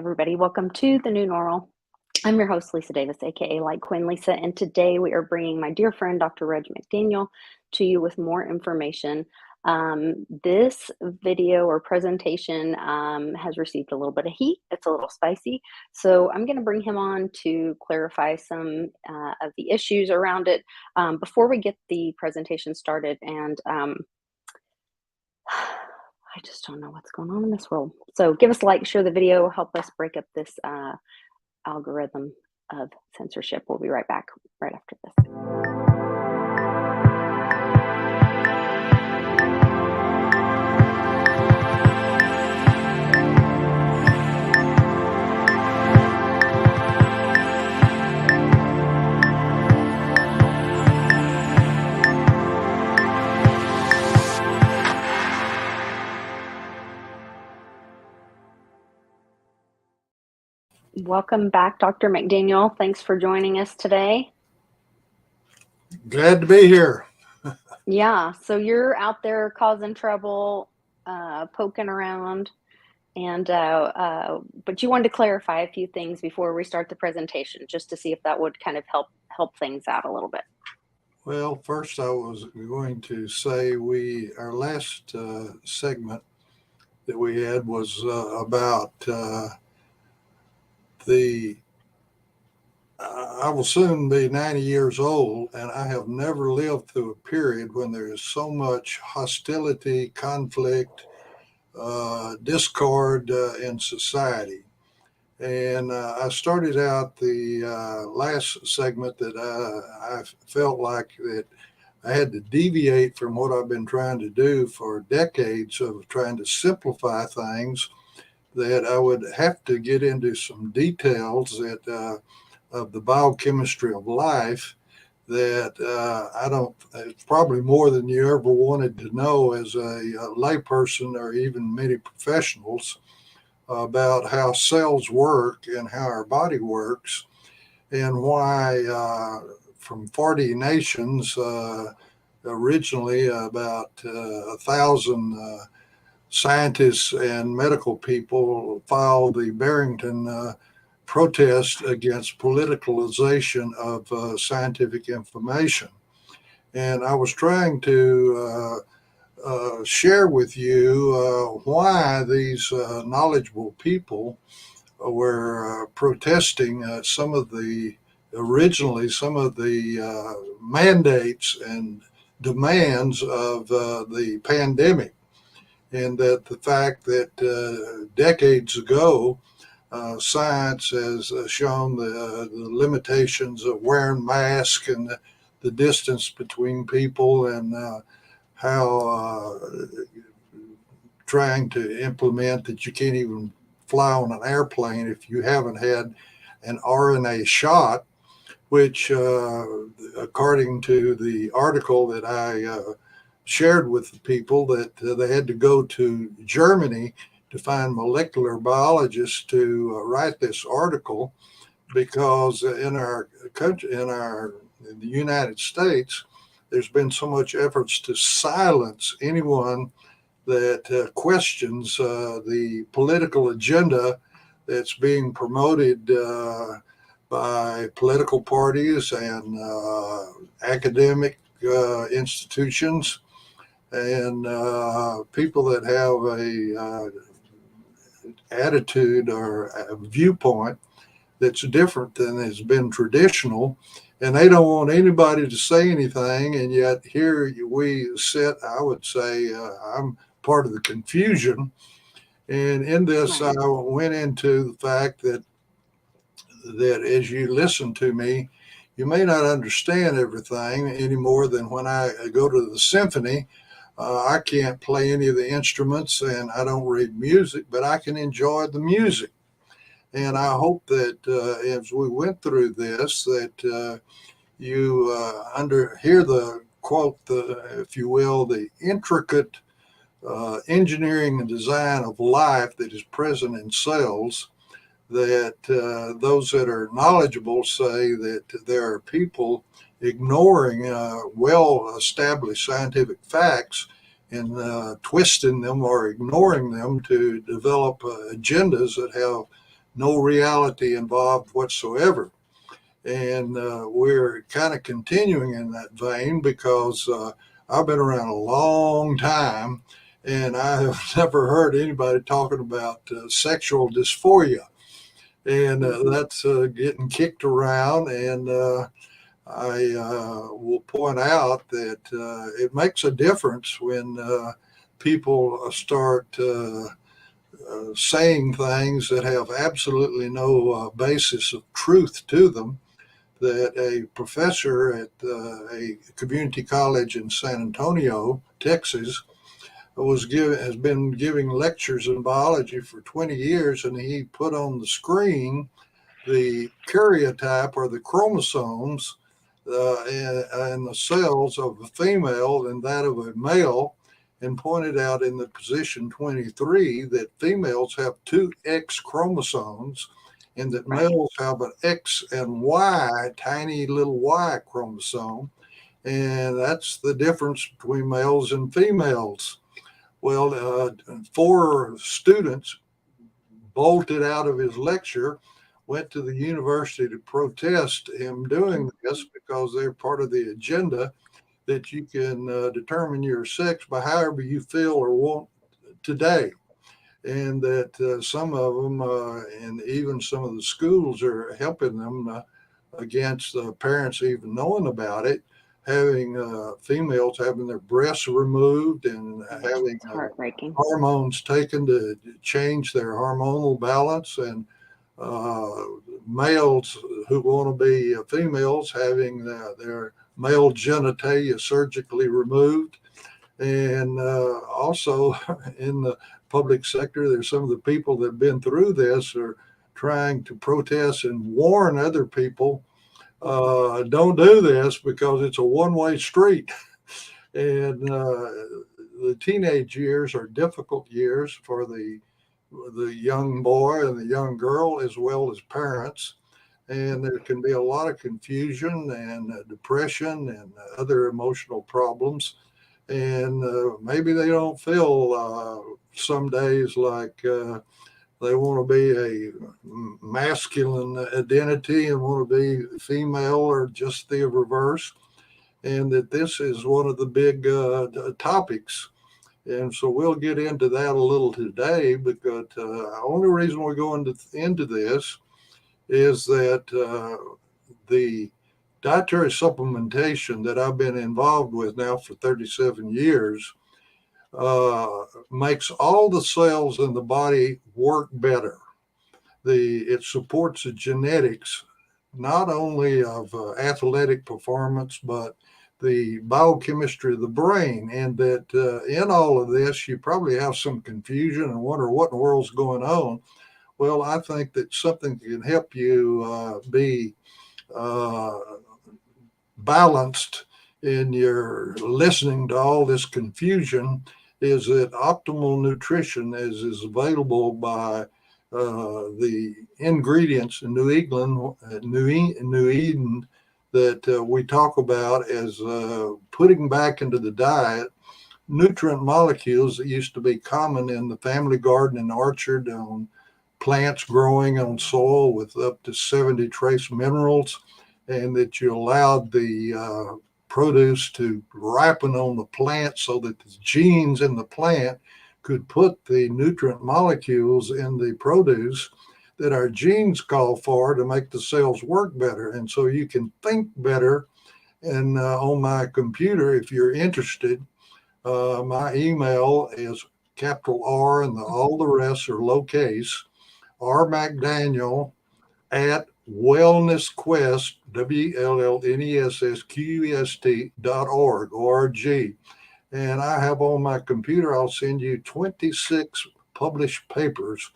everybody. Welcome to the new normal. I'm your host, Lisa Davis, aka Like Queen Lisa, and today we are bringing my dear friend, Dr. Reg McDaniel, to you with more information. This video or presentation has received a little bit of heat. It's a little spicy, so I'm going to bring him on to clarify some of the issues around it before we get the presentation started. And I just don't know what's going on in this world. So give us a like, share the video, help us break up this algorithm of censorship. We'll be right back right after this. Welcome back, Dr. McDaniel. Thanks for joining us today. Glad to be here. Yeah, so you're out there causing trouble, poking around, and but you wanted to clarify a few things before we start the presentation, just to see if that would kind of help things out a little bit. Well, first I was going to say our last segment that we had was about I will soon be 90 years old, and I have never lived through a period when there is so much hostility, conflict, discord in society. And I started out the last segment that I felt like that I had to deviate from what I've been trying to do for decades of trying to simplify things, that I would have to get into some details of the biochemistry of life that it's probably more than you ever wanted to know as a layperson or even many professionals about how cells work and how our body works, and why from 40 nations, originally about 1,000 scientists and medical people filed the Barrington protest against politicalization of scientific information. And I was trying to share with you why these knowledgeable people were protesting some of the mandates and demands of the pandemic, and that the fact that decades ago science has shown the limitations of wearing masks and the distance between people, and how trying to implement that you can't even fly on an airplane if you haven't had an RNA shot, which according to the article that I shared with the people, that they had to go to Germany to find molecular biologists to write this article, because in our country, in the United States, there's been so much efforts to silence anyone that questions the political agenda that's being promoted by political parties and academic institutions, and people that have a attitude or a viewpoint that's different than has been traditional, and they don't want anybody to say anything. And yet here we sit. I would say I'm part of the confusion. And in this, Right. I went into the fact that as you listen to me, you may not understand everything any more than when I go to the symphony. I can't play any of the instruments and I don't read music, but I can enjoy the music. And I hope that as we went through this, that you hear the quote, if you will, the intricate engineering and design of life that is present in cells, that those that are knowledgeable say that there are people ignoring well-established scientific facts and twisting them or ignoring them to develop agendas that have no reality involved whatsoever. And we're kind of continuing in that vein because I've been around a long time and I have never heard anybody talking about sexual dysphoria. And Mhm. that's getting kicked around. And I will point out that it makes a difference when people start saying things that have absolutely no basis of truth to them. That a professor at a community college in San Antonio, Texas, has been giving lectures in biology for 20 years, and he put on the screen the karyotype or the chromosomes in the cells of a female and that of a male, and pointed out in the position 23 that females have two X chromosomes and that Right. males have an X and Y, tiny little Y chromosome. And that's the difference between males and females. Well, four students bolted out of his lecture, went to the university to protest him doing this because they're part of the agenda that you can determine your sex by however you feel or want today. And that some of them, and even some of the schools, are helping them against parents even knowing about it, having females having their breasts removed and having It's heartbreaking. hormones taken to change their hormonal balance, and uh, males who want to be females having their male genitalia surgically removed. And also in the public sector, there's some of the people that have been through this are trying to protest and warn other people, don't do this because it's a one-way street. And the teenage years are difficult years for the young boy and the young girl as well as parents. And there can be a lot of confusion and depression and other emotional problems. And maybe they don't feel some days like they want to be a masculine identity and want to be female or just the reverse. And that this is one of the big topics. And so we'll get into that a little today because the only reason we're going into this is that the dietary supplementation that I've been involved with now for 37 years makes all the cells in the body work better. It supports the genetics not only of athletic performance but the biochemistry of the brain, and that in all of this you probably have some confusion and wonder what in the world's going on. Well, I think that something can help you be uh, balanced in your listening to all this confusion is that optimal nutrition is available by the ingredients in New England, New Eden, that we talk about as putting back into the diet nutrient molecules that used to be common in the family garden and orchard on plants growing on soil with up to 70 trace minerals, and that you allowed the produce to ripen on the plant so that the genes in the plant could put the nutrient molecules in the produce that our genes call for to make the cells work better. And so you can think better. And on my computer, if you're interested, my email is capital R and all the rest are lowercase, R McDaniel at wellnessquest, WLLNESSQUEST.org. And I have on my computer, I'll send you 26 published papers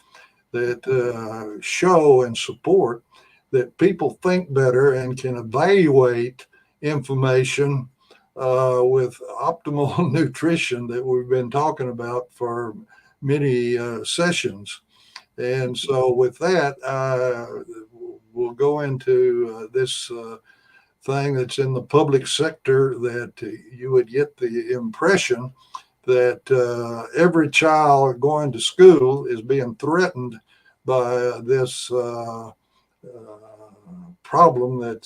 that show and support that people think better and can evaluate information with optimal nutrition that we've been talking about for many sessions. And so, with that, we'll go into this thing that's in the public sector that you would get the impression that every child going to school is being threatened by this problem that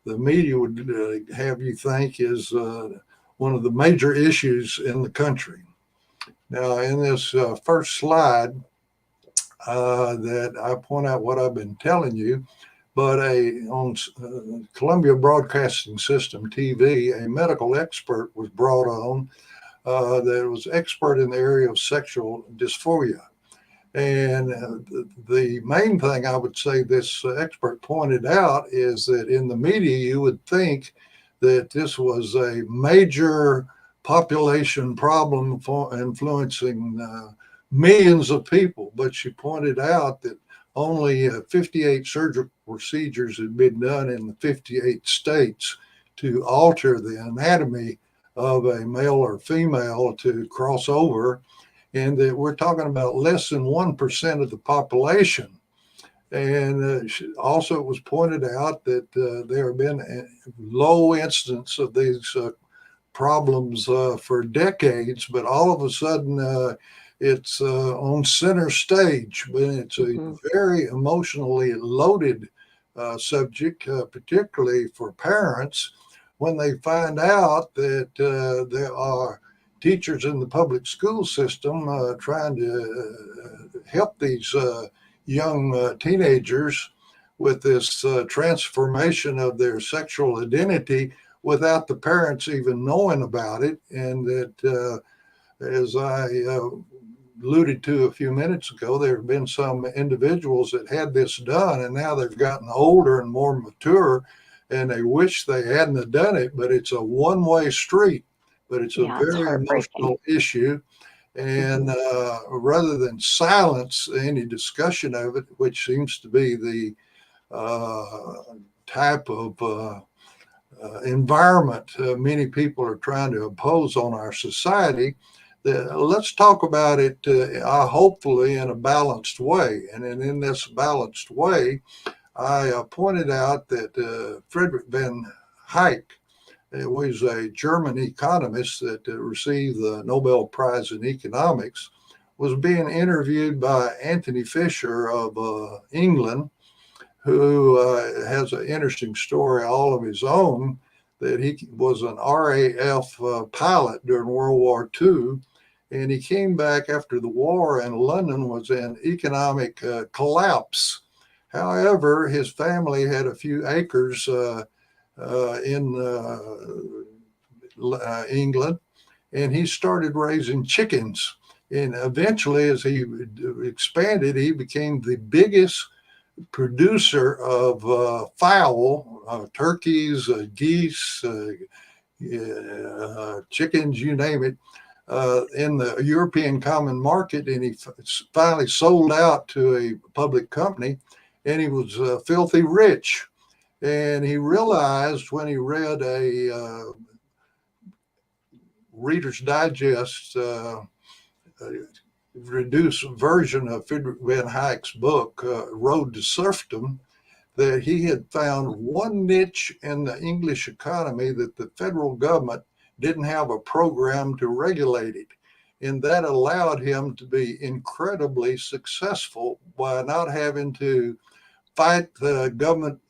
the media would have you think is one of the major issues in the country. Now, in this first slide, that I point out what I've been telling you, but on Columbia Broadcasting System TV, a medical expert was brought on that was expert in the area of sexual dysphoria. And the main thing I would say this expert pointed out is that in the media, you would think that this was a major population problem for influencing millions of people. But she pointed out that only 58 surgical procedures had been done in the 58 states to alter the anatomy of a male or female to cross over, and that we're talking about less than 1% of the population. And also, it was pointed out that there have been a low incidence of these problems for decades, but all of a sudden it's on center stage. But it's a very emotionally loaded subject, particularly for parents, when they find out that there are teachers in the public school system trying to help these young teenagers with this transformation of their sexual identity without the parents even knowing about it. And that, as I alluded to a few minutes ago, there have been some individuals that had this done, and now they've gotten older and more mature, and they wish they hadn't done it, but it's a one-way street. But it's a very emotional issue. And rather than silence any discussion of it, which seems to be the type of environment many people are trying to impose on our society, let's talk about it hopefully in a balanced way. And in this balanced way, I pointed out that Friedrich von Hayek, it was a German economist that received the Nobel Prize in Economics, was being interviewed by Anthony Fisher of England, who has an interesting story all of his own, that he was an RAF pilot during World War II, and he came back after the war, and London was in economic collapse. However, his family had a few acres in England, and he started raising chickens. And eventually, as he expanded, he became the biggest producer of fowl, turkeys, geese, chickens, you name it, in the European common market. And he finally sold out to a public company, and he was filthy rich. And he realized when he read a Reader's Digest reduced version of Friedrich von Hayek's book, Road to Serfdom, that he had found one niche in the English economy that the federal government didn't have a program to regulate it. And that allowed him to be incredibly successful by not having to fight the government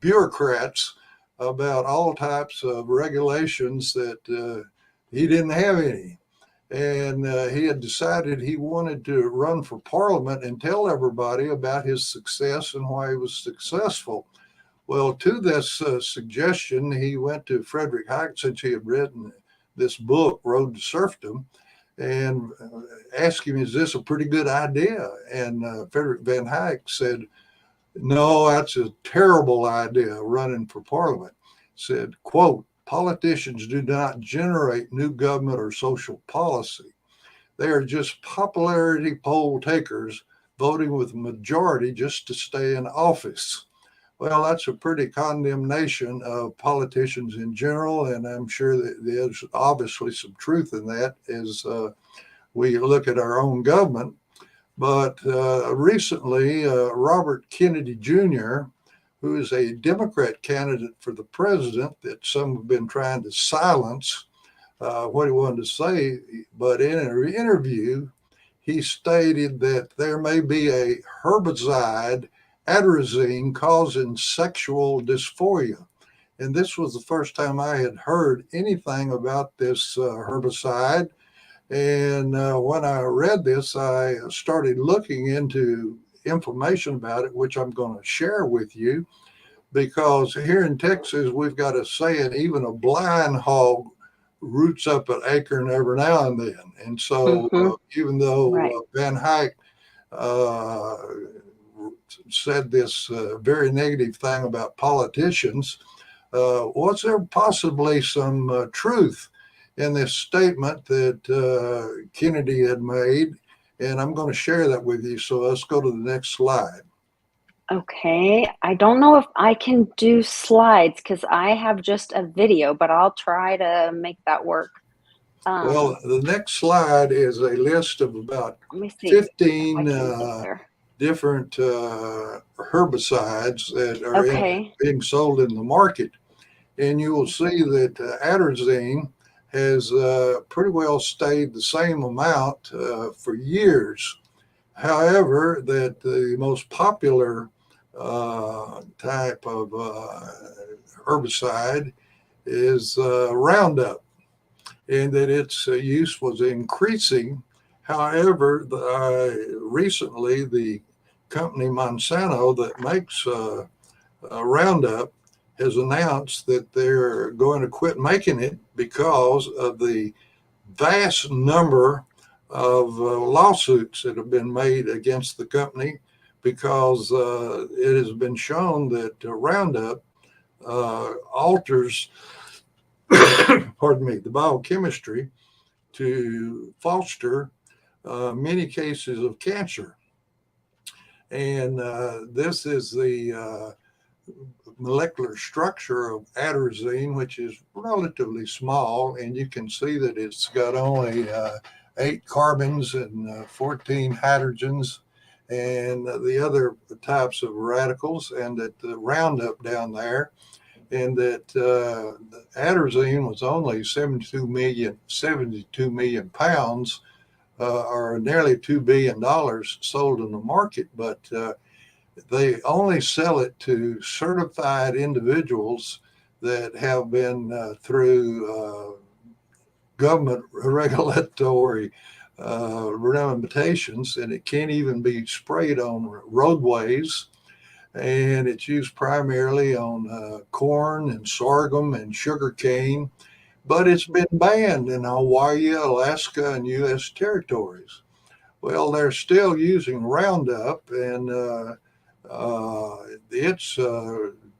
bureaucrats about all types of regulations that he didn't have any. And he had decided he wanted to run for parliament and tell everybody about his success and why he was successful. Well, to this suggestion, he went to Friedrich Hayek, since he had written this book, Road to Serfdom, and asked him, is this a pretty good idea? And Friedrich von Hayek said, no, that's a terrible idea, running for parliament. Said, quote, politicians do not generate new government or social policy. They are just popularity poll takers voting with the majority just to stay in office. Well, that's a pretty condemnation of politicians in general, and I'm sure that there's obviously some truth in that as we look at our own government. But recently, Robert Kennedy Jr., who is a Democrat candidate for the president that some have been trying to silence what he wanted to say, but in an interview, he stated that there may be a herbicide, atrazine, causing sexual dysphoria. And this was the first time I had heard anything about this herbicide. And when I read this, I started looking into information about it, which I'm going to share with you, because here in Texas, we've got a saying, even a blind hog roots up an acorn every now and then. And so, Mm-hmm. even though Right. Van Hyke uh, said this very negative thing about politicians, was there possibly some truth in this statement that Kennedy had made? And I'm going to share that with you. So let's go to the next slide. Okay. I don't know if I can do slides because I have just a video, but I'll try to make that work. Well, the next slide is a list of about Let me see if I 15 can get there. different herbicides that are Okay. being sold in the market. And you will see that atrazine has pretty well stayed the same amount for years. However, that the most popular type of herbicide is Roundup, and that its use was increasing. However, recently the company Monsanto that makes Roundup has announced that they're going to quit making it because of the vast number of lawsuits that have been made against the company, because it has been shown that Roundup alters, pardon me, the biochemistry to foster many cases of cancer. And this is the molecular structure of atrazine, which is relatively small, and you can see that it's got only 8 carbons and 14 hydrogens and the other types of radicals, and that the Roundup down there, and that the atrazine was only 72 million pounds, or nearly $2 billion sold in the market, but they only sell it to certified individuals that have been through government regulatory regulations, and it can't even be sprayed on roadways. And it's used primarily on corn and sorghum and sugar cane, but it's been banned in Hawaii, Alaska, and U.S. territories. Well, they're still using Roundup, and it's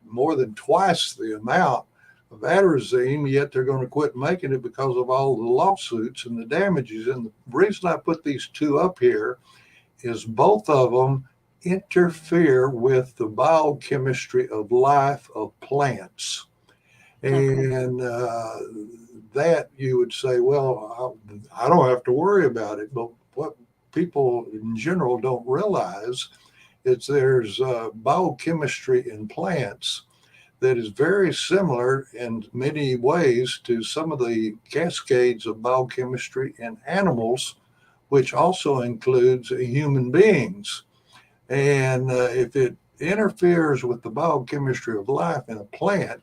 more than twice the amount of atrazine, yet they're going to quit making it because of all the lawsuits and the damages. And the reason I put these two up here is both of them interfere with the biochemistry of life of plants. Okay. And that you would say, well, I don't have to worry about it. But what people in general don't realize is there's biochemistry in plants that is very similar in many ways to some of the cascades of biochemistry in animals, which also includes human beings. And if it interferes with the biochemistry of life in a plant,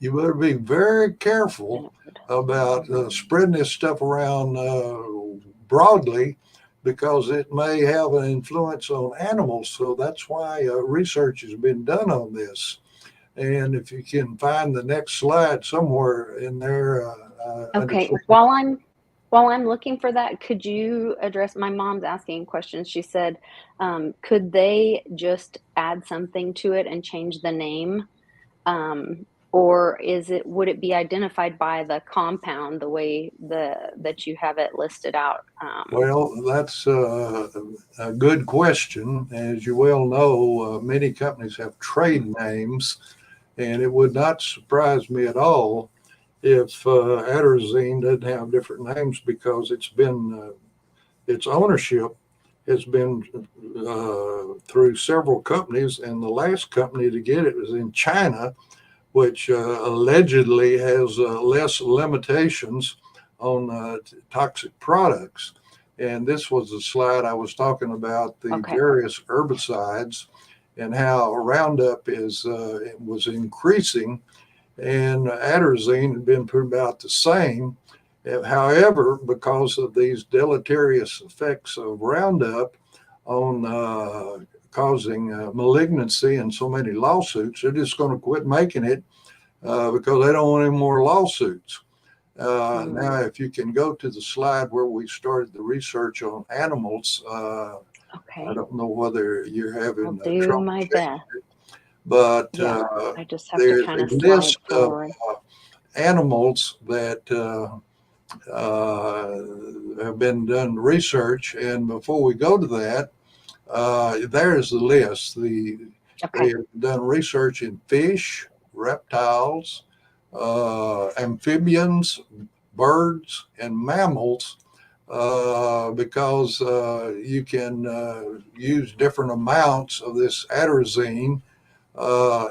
you better be very careful about spreading this stuff around broadly, because it may have an influence on animals. So that's why research has been done on this. And if you can find the next slide somewhere in there, Okay. understand. While I'm looking for that, could you address my mom's asking questions? She said, could they just add something to it and change the name? Or would it be identified by the compound the way that you have it listed out? Well, that's a good question. As you well know, many companies have trade names, and it would not surprise me at all if atrazine doesn't have different names, because its ownership has been through several companies, and the last company to get it was in China, which allegedly has less limitations on toxic products. And this was the slide I was talking about, the Okay. various herbicides and how Roundup was increasing, and atrazine had been about the same. However, because of these deleterious effects of Roundup on causing malignancy and so many lawsuits, they're just going to quit making it because they don't want any more lawsuits. Now, Mm, if you can go to the slide where we started the research on animals, I okay. don't know whether you're I'll having do trouble my changing, best. but Yeah. I just have to there's kind a of slide list of forward. animals that have been done research. And before we go to that, there's the list. They Okay. have done research in fish, reptiles, amphibians, birds, and mammals because you can use different amounts of this atrazine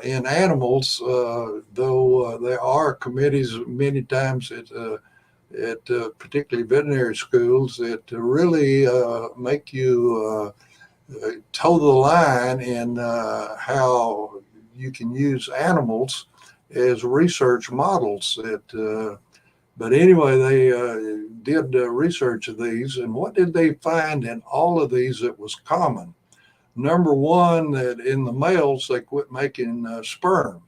in animals, though there are committees many times at particularly veterinary schools that really make you toe the line in how you can use animals as research models. But anyway, they did research of these, and what did they find in all of these that was common? Number one, that in the males they quit making sperm,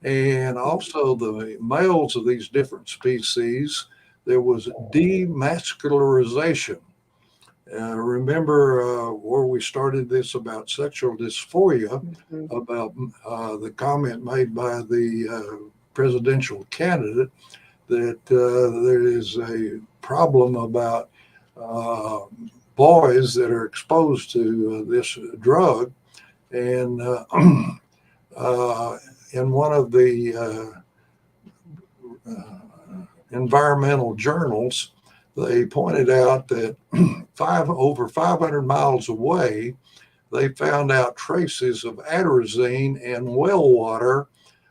and also the males of these different species, there was demascularization. Remember where we started this about sexual dysphoria, Hmm. about the comment made by the presidential candidate that there is a problem about uh, boys that are exposed to this drug. And uh, in one of the environmental journals, they pointed out that over 500 miles away, they found out traces of atrazine in well water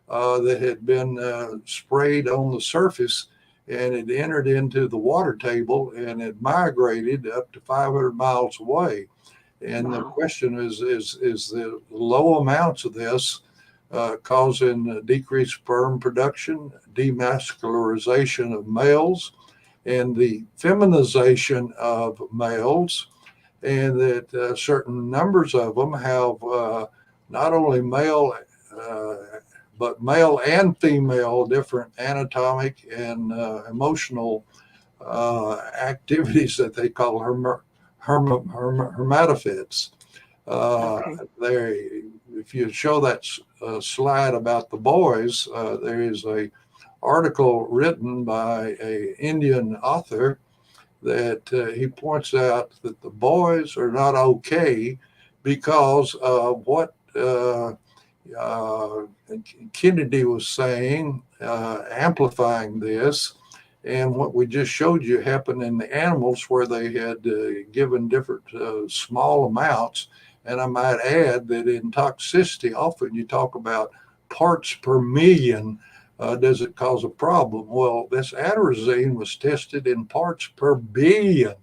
that had been sprayed on the surface, and it entered into the water table and it migrated up to 500 miles away. And the Wow. question is the low amounts of this causing decreased sperm production, demascularization of males, and the feminization of males, and that certain numbers of them have not only male uh, but male and female different anatomic and emotional activities that they call hermaphrodites. Uh, Okay. there, if you show that slide about the boys, there is a article written by a Indian author that he points out that the boys are not okay because of what uh, Kennedy was saying, amplifying this, and what we just showed you happened in the animals where they had given different small amounts. And I might add that in toxicity, often you talk about parts per million. Does it cause a problem? Well, this atrazine was tested in parts per billion,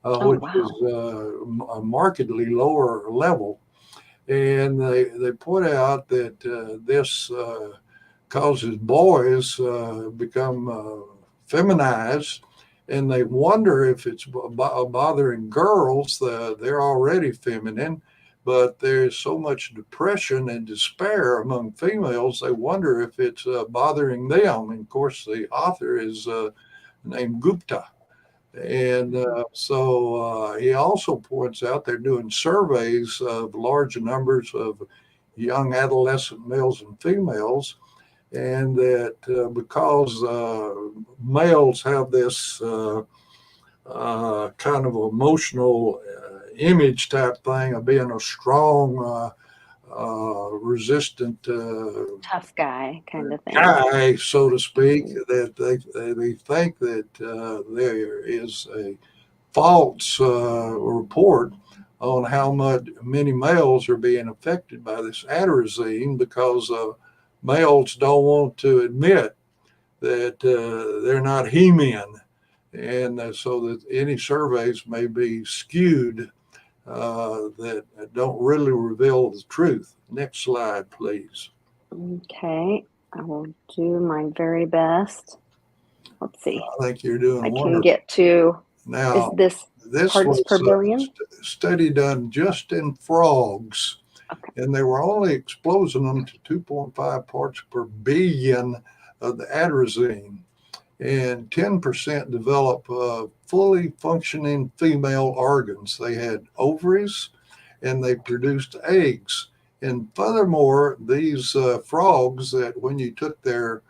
Oh, which is wow. a markedly lower level. And they point out that this causes boys become feminized, and they wonder if it's bothering girls. They're already feminine, but there's so much depression and despair among females. They wonder if it's bothering them. And of course, the author is named Gupta. And Hmm. he also points out they're doing surveys of large numbers of young adolescent males and females, and that because males have this kind of emotional image type thing of being a strong, resistant Tough guy kind of thing. guy, so to speak, Hmm. that they think that there is a false report on how much many males are being affected by this atrazine because males don't want to admit that they're not he-men, and so that any surveys may be skewed that don't really reveal the truth. Next slide, please. Okay, I will do my very best. Let's see. I think you're doing I can wonderful. get to, is Now, this this parts was per a billion? study done just in frogs, Okay. and they were only exposing them to 2.5 parts per billion of the atrazine. And 10% develop fully functioning female organs. They had ovaries and they produced eggs. And furthermore, these frogs, that when you took their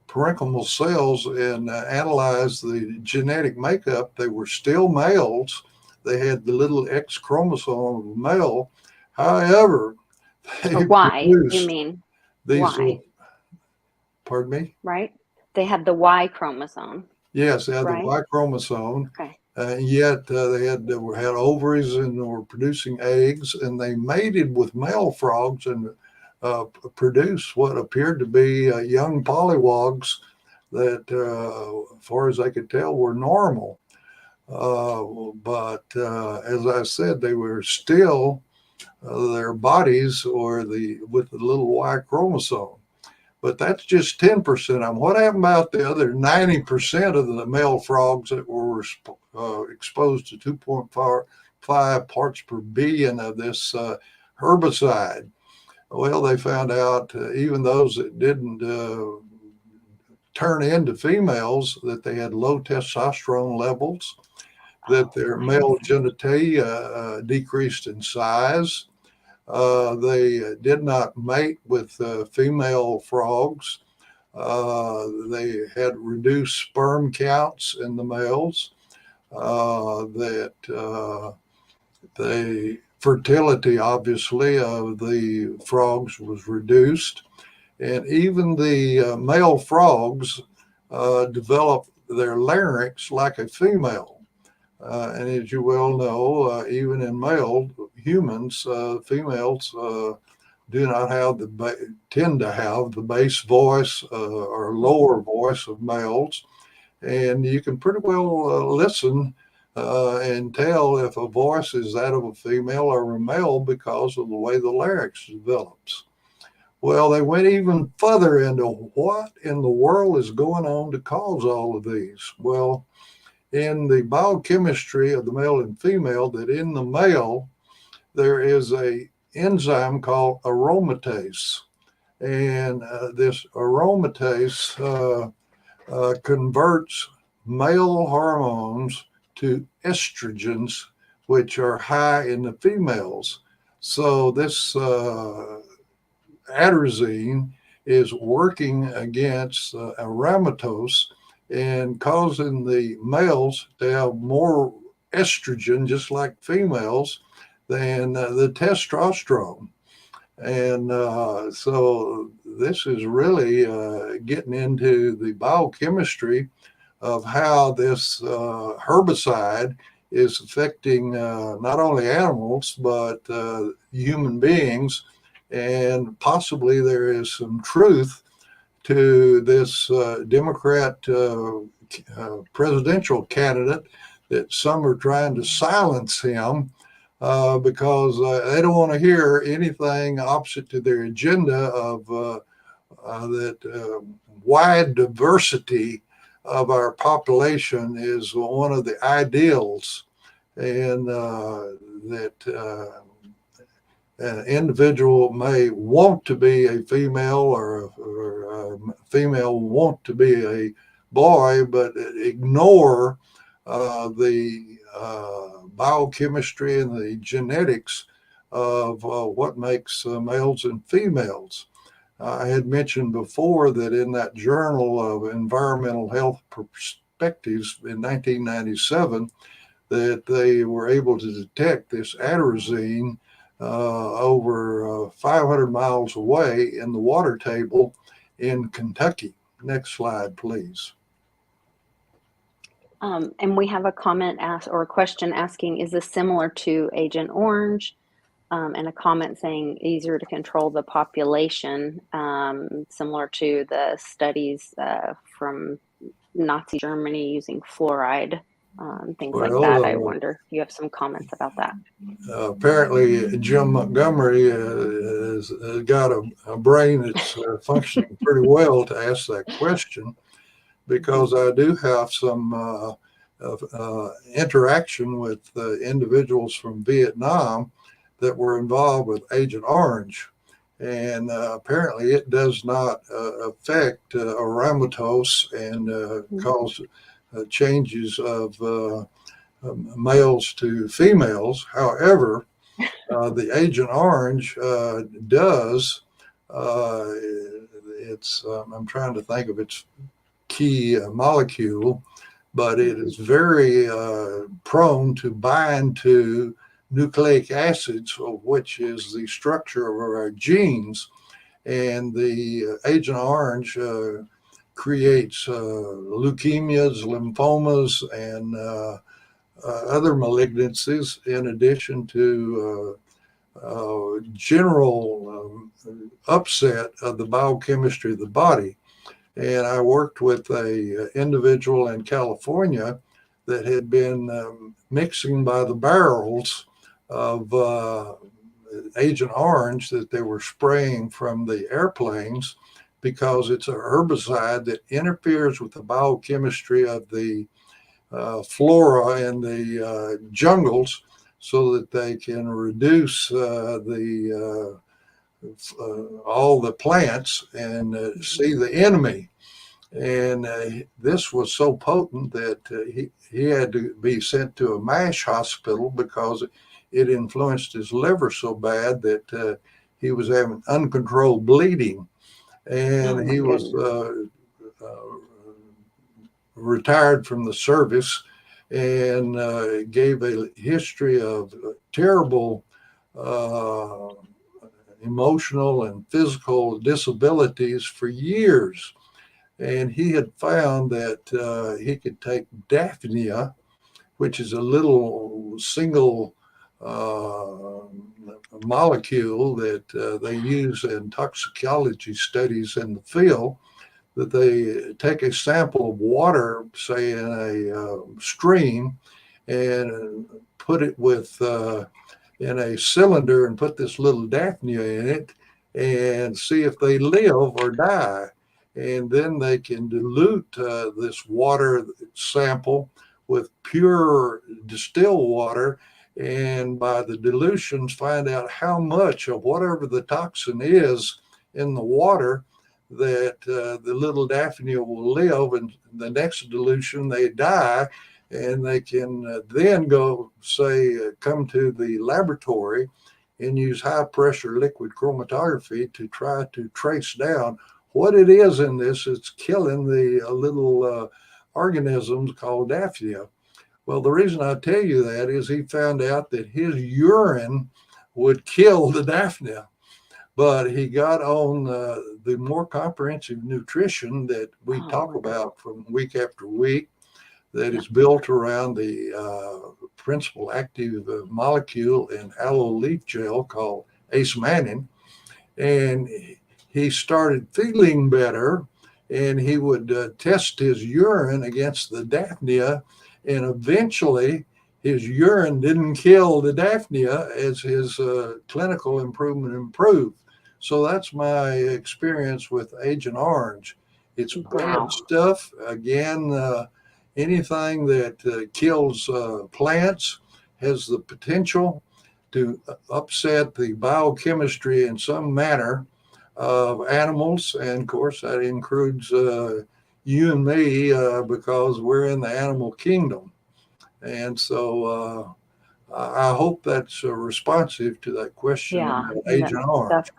parenchymal cells and analyzed the genetic makeup, they were still males. They had the little X chromosome of a male. However, Or they Y, you produced mean these, Y, pardon me? right? They had the Y chromosome, Yes, they had the right? Y chromosome, Okay. yet they had ovaries and were producing eggs, and they mated with male frogs and produced what appeared to be young polywogs that, as far as I could tell, were normal. But as I said, they were still their bodies or the with the little Y chromosome. But that's just 10% of them. What happened about the other 90% of the male frogs that were exposed to 2.5 parts per billion of this herbicide? Well, they found out even those that didn't turn into females, that they had low testosterone levels, that their male genitalia decreased in size. They did not mate with female frogs. They had reduced sperm counts in the males. That the fertility, obviously, of the frogs was reduced. And even the male frogs developed their larynx like a female. And as you well know, even in male humans, females do not have tend to have the bass voice or lower voice of males, and you can pretty well listen and tell if a voice is that of a female or a male because of the way the larynx develops. Well, they went even further into what in the world is going on to cause all of these. Well, in the biochemistry of the male and female, that in the male there is a enzyme called aromatase, and this aromatase converts male hormones to estrogens, which are high in the females. So this atrazine is working against aromatase and causing the males to have more estrogen, just like females, than the testosterone. And so this is really getting into the biochemistry of how this herbicide is affecting not only animals, but human beings. And possibly there is some truth to this Democrat presidential candidate, that some are trying to silence him because they don't want to hear anything opposite to their agenda of that wide diversity of our population is one of the ideals, and that an individual may want to be a female, or a female want to be a boy, but ignore the biochemistry and the genetics of what makes males and females. I had mentioned before that in that Journal of Environmental Health Perspectives in 1997, that they were able to detect this atrazine over 500 miles away in the water table in Kentucky. Next slide, please. And we have a comment asked, or a question asking, is this similar to Agent Orange? And a comment saying easier to control the population, similar to the studies from Nazi Germany using fluoride, things like that. I Well, wonder if you have some comments about that. apparently Jim Montgomery has got a brain that's functioning pretty well to ask that question, Mhm. because I do have some interaction with individuals from Vietnam that were involved with Agent Orange. And apparently, it does not affect aromatase and Mhm. cause changes of males to females. However, the Agent Orange does. Uh, it's I'm trying to think of its key molecule, but it Mhm. is very prone to bind to nucleic acids, which is the structure of our genes. And the Agent Orange creates leukemias, lymphomas, and other malignancies, in addition to general upset of the biochemistry of the body. And I worked with a individual in California that had been mixing by the barrels of Agent Orange that they were spraying from the airplanes, because it's a herbicide that interferes with the biochemistry of the flora in the jungles, so that they can reduce the all the plants and Mhm. see the enemy. And this was so potent that he had to be sent to a MASH hospital, because it influenced his liver so bad that he was having uncontrolled bleeding. Oh And my he was goodness. uh, retired from the service, and gave a history of terrible uh, emotional and physical disabilities for years. And he had found that he could take Daphnia, which is a little single uh, molecule that they use in toxicology studies in the field, that they take a sample of water, say in a stream, and put it with in a cylinder, and put this little Daphnia in it, and see if they live or die. And then they can dilute this water sample with pure distilled water, and by the dilutions find out how much of whatever the toxin is in the water, that the little Daphnia will live, and the next dilution they die. And they can then go, say, come to the laboratory and use high pressure liquid chromatography to try to trace down what it is in this that's killing the little organisms called Daphnia. Well, the reason I tell you that is he found out that his urine would kill the Daphnia, but he got on the more comprehensive nutrition that we Oh, talk wonderful. about from week after week, that Yeah. is built around the principal active molecule in aloe leaf gel called acemannan. And he started feeling better, and he would test his urine against the Daphnia, and eventually his urine didn't kill the Daphnia as his clinical improvement improved. So that's my experience with Agent Orange. It's bad Wow. stuff. Again, anything that kills plants has the potential to upset the biochemistry in some manner of animals. And of course, that includes you and me, because we're in the animal kingdom. And so I hope that's responsive to that question Yeah. about That, Agent Orange. that's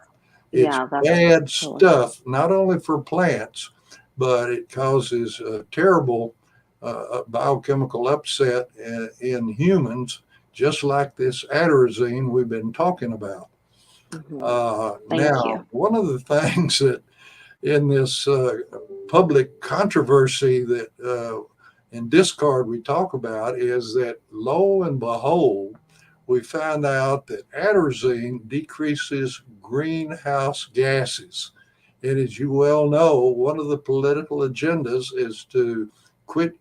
It's yeah, that's bad totally. stuff, not only for plants, but it causes terrible biochemical upset in humans, just like this atrazine we've been talking about. Mhm. Thank Now, you. one of the things that in this public controversy that in discard we talk about is that, lo and behold, we found out that atrazine decreases greenhouse gases. And as you well know, one of the political agendas is to quit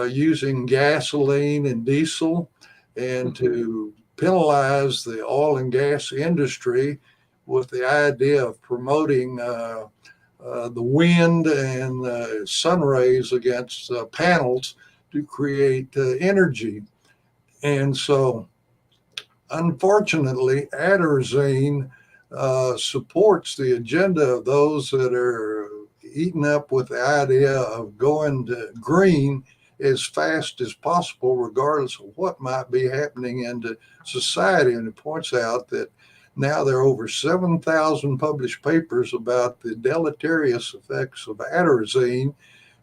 using gasoline and diesel, and Mm-hmm. to penalize the oil and gas industry with the idea of promoting the wind and sun rays against panels to create energy. And so, unfortunately, atrazine supports the agenda of those that are eaten up with the idea of going to green as fast as possible, regardless of what might be happening in the society. And it points out that now there are over 7,000 published papers about the deleterious effects of atrazine.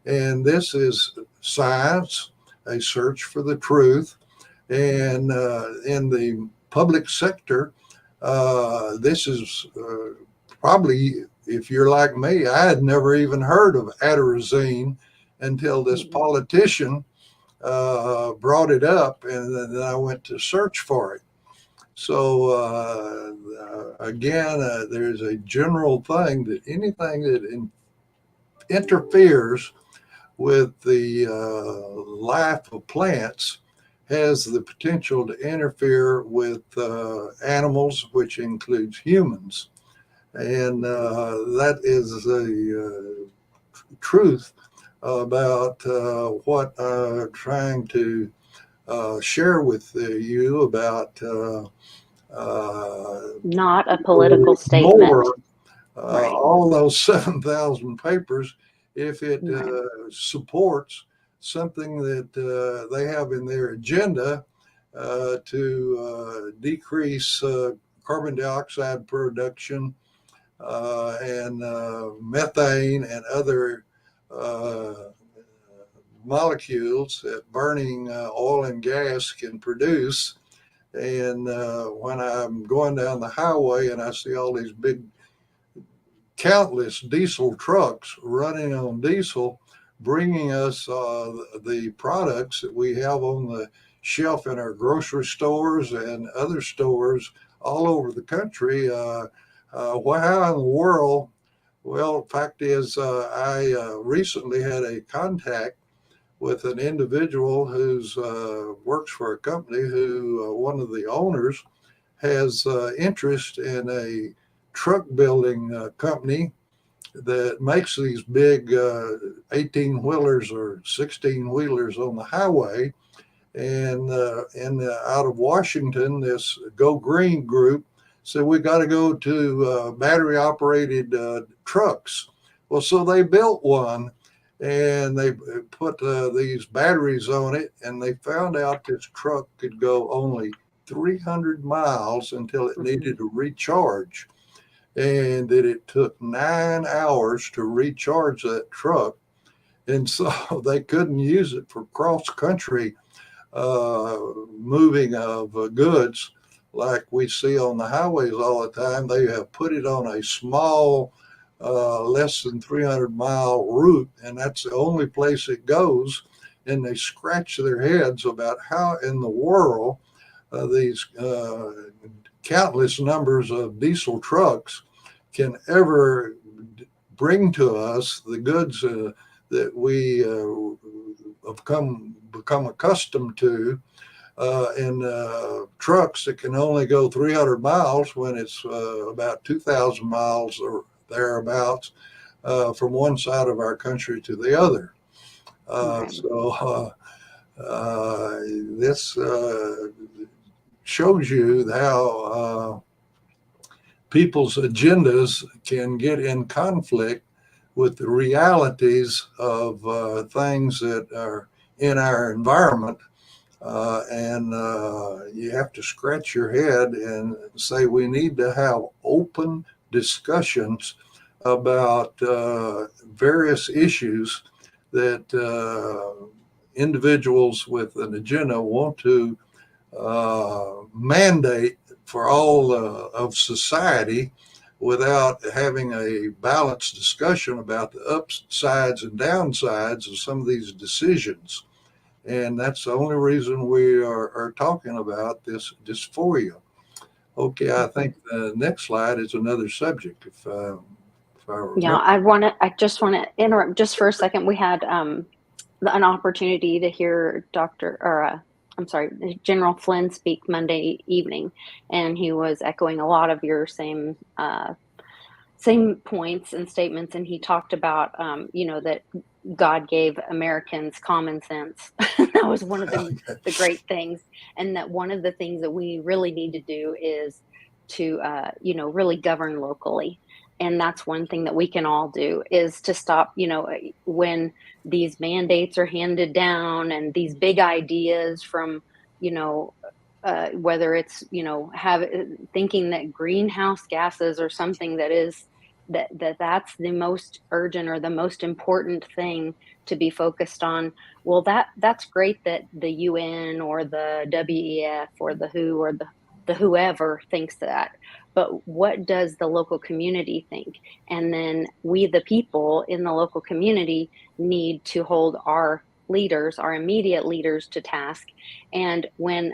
And this is science, a search for the truth. And in the public sector, this is probably, if you're like me, I had never even heard of atrazine until this Mm-hmm. politician brought it up, and then I went to search for it. So again, there's a general thing that anything that interferes with the life of plants has the potential to interfere with animals, which includes humans. And that is the truth about what I'm trying to share with you about Not a political statement. more Right. all those 7,000 papers if it Right. supports something that they have in their agenda to decrease carbon dioxide production and methane and other uh, molecules that burning oil and gas can produce. And when I'm going down the highway and I see all these big, countless diesel trucks running on diesel, bringing us the products that we have on the shelf in our grocery stores and other stores all over the country. How in the world? Well, the fact is, I recently had a contact with an individual who's works for a company who one of the owners has interest in a truck building company that makes these big 18 wheelers or 16 wheelers on the highway. And out of Washington, this Go Green group said, we got to go to battery operated trucks. Well, so they built one and they put these batteries on it, and they found out this truck could go only 300 miles until it Mm-hmm. needed to recharge, and that it took 9 hours to recharge that truck. And so they couldn't use it for cross country uh, moving of goods like we see on the highways all the time. They have put it on a small, less than 300-mile route, and that's the only place it goes. And they scratch their heads about how in the world these countless numbers of diesel trucks can ever bring to us the goods that we have become accustomed to in trucks that can only go 300 miles when it's about 2,000 miles or thereabouts from one side of our country to the other. Right. This shows you how people's agendas can get in conflict with the realities of things that are in our environment. And you have to scratch your head and say we need to have open discussions about various issues that individuals with an agenda want to mandate for all of society without having a balanced discussion about the upsides and downsides of some of these decisions. And that's the only reason we are talking about this dysphoria. Okay, I Mm-hmm. think the next slide is another subject. If if I Yeah, remember. I just want to interrupt just for a second. We had an opportunity to hear I'm sorry, General Flynn speak Monday evening, and he was echoing a lot of your same points and statements, and he talked about that God gave Americans common sense. That was one of the great things, and that one of the things that we really need to do is to really govern locally. And that's one thing that we can all do, is to stop, when these mandates are handed down and these big ideas from, you know whether it's, thinking that greenhouse gases are something that is that's the most urgent or the most important thing to be focused on. Well, that's great that the UN or the WEF or the WHO or the whoever thinks that, but what does the local community think? And then we, the people in the local community, need to hold our leaders, our immediate leaders, to task. And when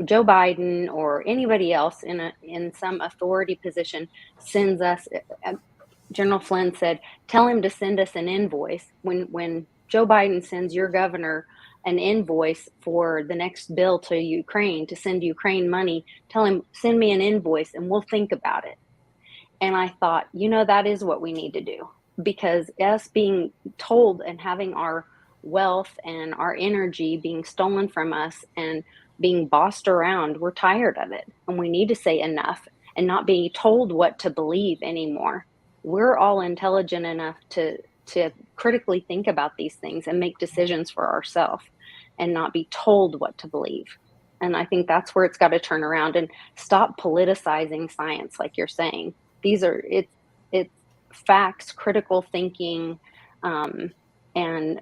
Joe Biden or anybody else in some authority position sends us, General Flynn said, tell him to send us an invoice. When Joe Biden sends your governor an invoice for the next bill to Ukraine, to send Ukraine money, tell him, send me an invoice and we'll think about it. And I thought, that is what we need to do, because us being told and having our wealth and our energy being stolen from us and being bossed around, we're tired of it. And we need to say enough and not be told what to believe anymore. We're all intelligent enough to critically think about these things and make decisions for ourselves and not be told what to believe. And I think that's where it's got to turn around and stop politicizing science, like you're saying. It's facts, critical thinking, um, and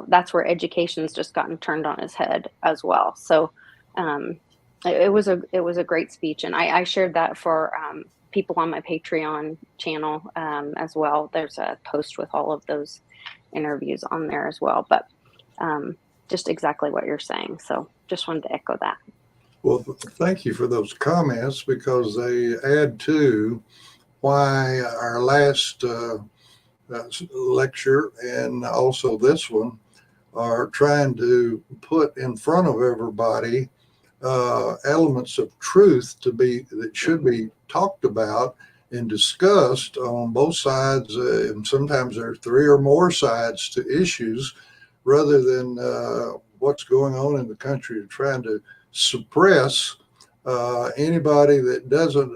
that's where education's just gotten turned on its head as well. So um, it was a great speech, and I shared that for people on my Patreon channel as well. There's a post with all of those interviews on there as well. But um, just exactly what you're saying. So just wanted to echo that. Well, thank you for those comments, because they add to why our last lecture and also this one are trying to put in front of everybody elements of truth that should be talked about and discussed on both sides. And sometimes there are three or more sides to issues, rather than what's going on in the country, trying to suppress anybody that doesn't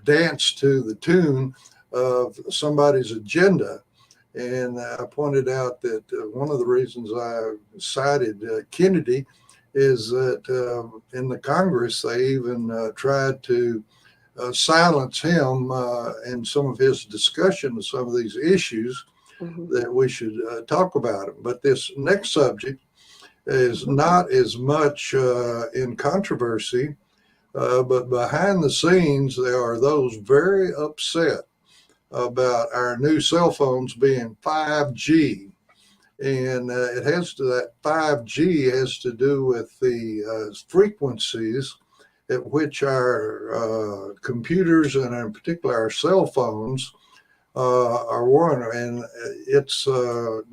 dance to the tune of somebody's agenda. And I pointed out that one of the reasons I cited Kennedy is that in the Congress, they even tried to silence him in some of his discussion of some of these issues, Mm-hmm. that we should talk about it. But this next subject is not as much in controversy, but behind the scenes, there are those very upset about our new cell phones being 5G. And it has to, that 5G has to do with the frequencies at which our computers, and in particular our cell phones, are warning. And it's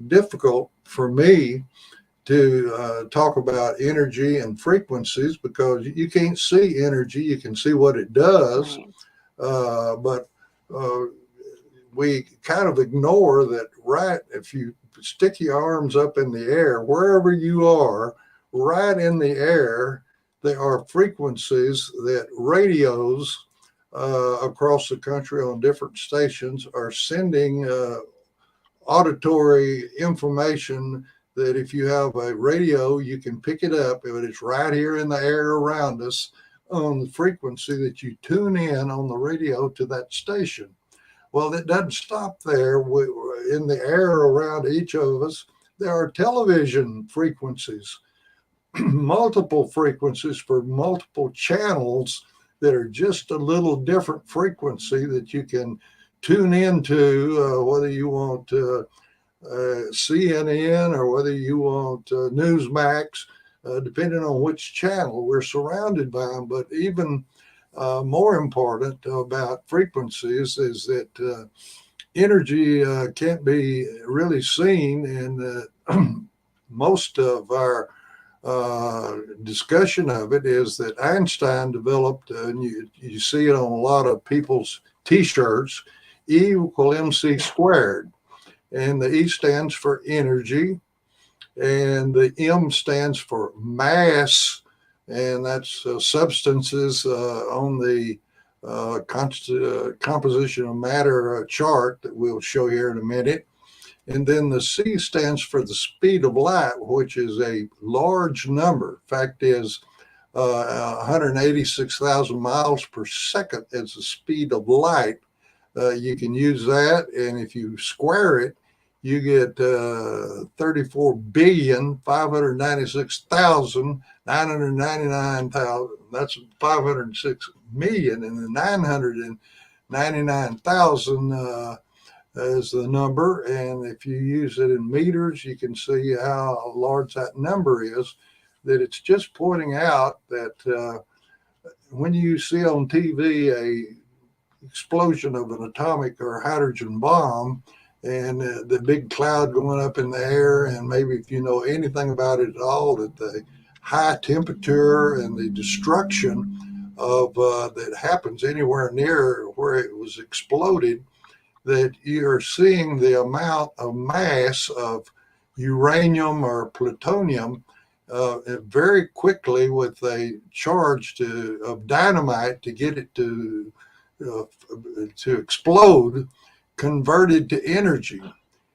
difficult for me to talk about energy and frequencies, because you can't see energy, you can see what it does. Right. But we kind of ignore that, right? If you stick your arms up in the air, wherever you are, right in the air, there are frequencies that radios across the country on different stations are sending auditory information, that if you have a radio, you can pick it up, but it's right here in the air around us on the frequency that you tune in on the radio to that station. Well, it doesn't stop there. In the air around each of us, there are television frequencies, multiple frequencies for multiple channels that are just a little different frequency that you can tune into, whether you want CNN or whether you want Newsmax, depending on which channel. We're surrounded by them. But even more important about frequencies is that energy can't be really seen, and most of our discussion of it is that Einstein developed, and you see it on a lot of people's T-shirts, E equal mc squared, and the E stands for energy, and the M stands for mass, and that's substances on the composition of matter chart that we'll show here in a minute. And then the C stands for the speed of light, which is a large number. Fact is, 186,000 miles per second is the speed of light. You can use that, and if you square it, you get 34,596,999,000. That's 506 million, and the 999,000 is the number. And if you use it in meters, you can see how large that number is. That it's just pointing out that when you see on TV a explosion of an atomic or hydrogen bomb, and the big cloud going up in the air, and maybe if you know anything about it at all, that the high temperature and the destruction of that happens anywhere near where it was exploded, that you're seeing the amount of mass of uranium or plutonium very quickly with a charge of dynamite to get it uh, to explode, converted to energy.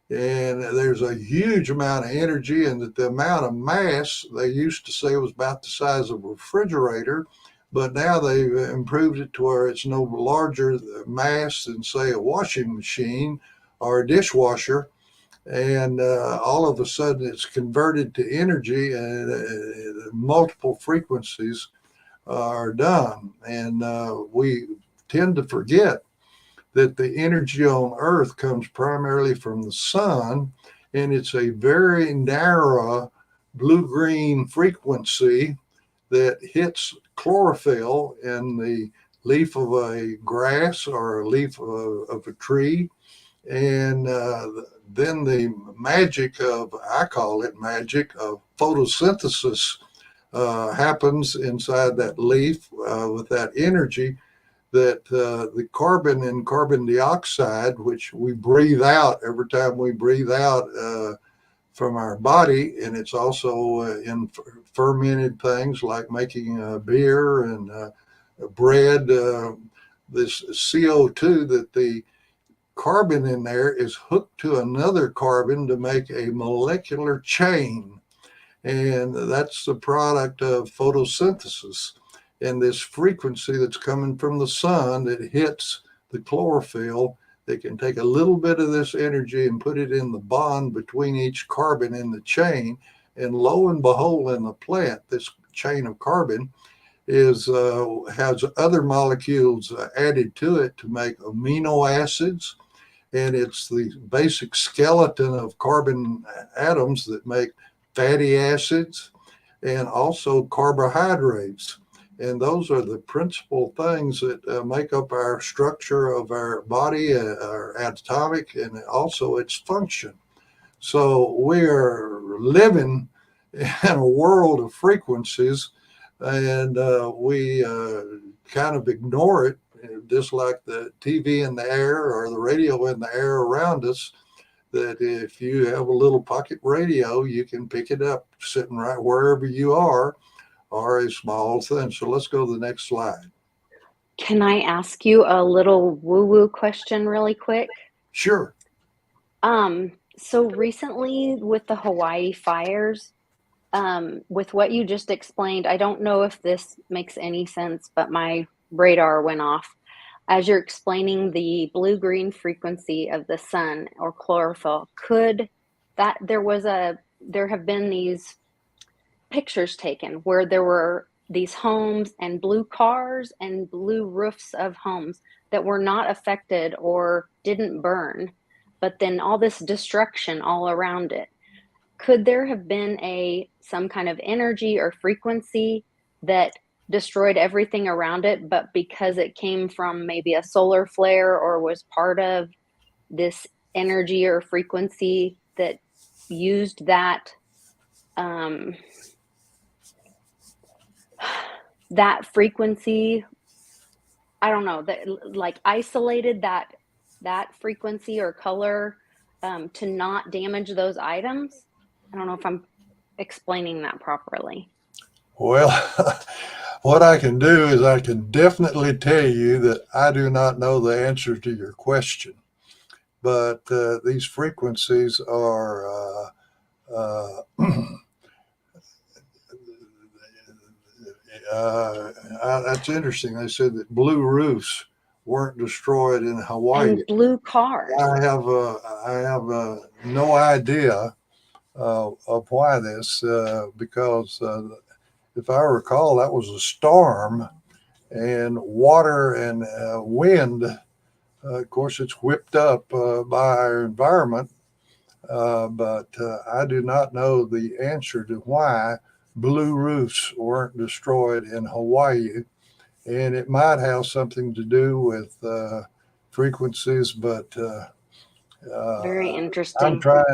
And there's a huge amount of energy, and that the amount of mass they used to say was about the size of a refrigerator, but now they've improved it to where it's no larger mass than, say, a washing machine or a dishwasher. And all of a sudden it's converted to energy, and multiple frequencies are done. And we tend to forget that the energy on Earth comes primarily from the sun, and it's a very narrow blue-green frequency that hits chlorophyll in the leaf of a grass or a leaf of a tree. And then the magic of, I call it magic, of photosynthesis happens inside that leaf with that energy, that the carbon and carbon dioxide, which we breathe out every time we breathe out from our body, and it's also in fermented things like making beer and bread, this CO2, that the carbon in there is hooked to another carbon to make a molecular chain. And that's the product of photosynthesis. And this frequency that's coming from the sun that hits the chlorophyll, they can take a little bit of this energy and put it in the bond between each carbon in the chain. And lo and behold, in the plant, this chain of carbon has other molecules added to it to make amino acids, and it's the basic skeleton of carbon atoms that make fatty acids and also carbohydrates. And those are the principal things that make up our structure of our body, our atomic, and also its function. So we are living in a world of frequencies, and we kind of ignore it, just like the TV in the air or the radio in the air around us. That if you have a little pocket radio, you can pick it up sitting right wherever you are, or a small thing. So let's go to the next slide. Can I ask you a little woo-woo question really quick? Sure. So recently with the Hawaii fires, with what you just explained, I don't know if this makes any sense, but my radar went off. As you're explaining the blue-green frequency of the sun or chlorophyll, could that there have been these pictures taken where there were these homes and blue cars and blue roofs of homes that were not affected or didn't burn, but then all this destruction all around it. Could there have been some kind of energy or frequency that destroyed everything around it, but because it came from maybe a solar flare or was part of this energy or frequency that used um, that frequency, I don't know, that like isolated that frequency or color to not damage those items. I don't know if I'm explaining that properly. Well, what I can do is I can definitely tell you that I do not know the answer to your question, but these frequencies are that's interesting. They said that blue roofs weren't destroyed in Hawaii. And blue cars. I have no idea of why this, because if I recall, that was a storm and water and wind. Of course, it's whipped up by our environment, but I do not know the answer to why blue roofs weren't destroyed in Hawaii. And it might have something to do with frequencies, but Very I'm interesting. trying.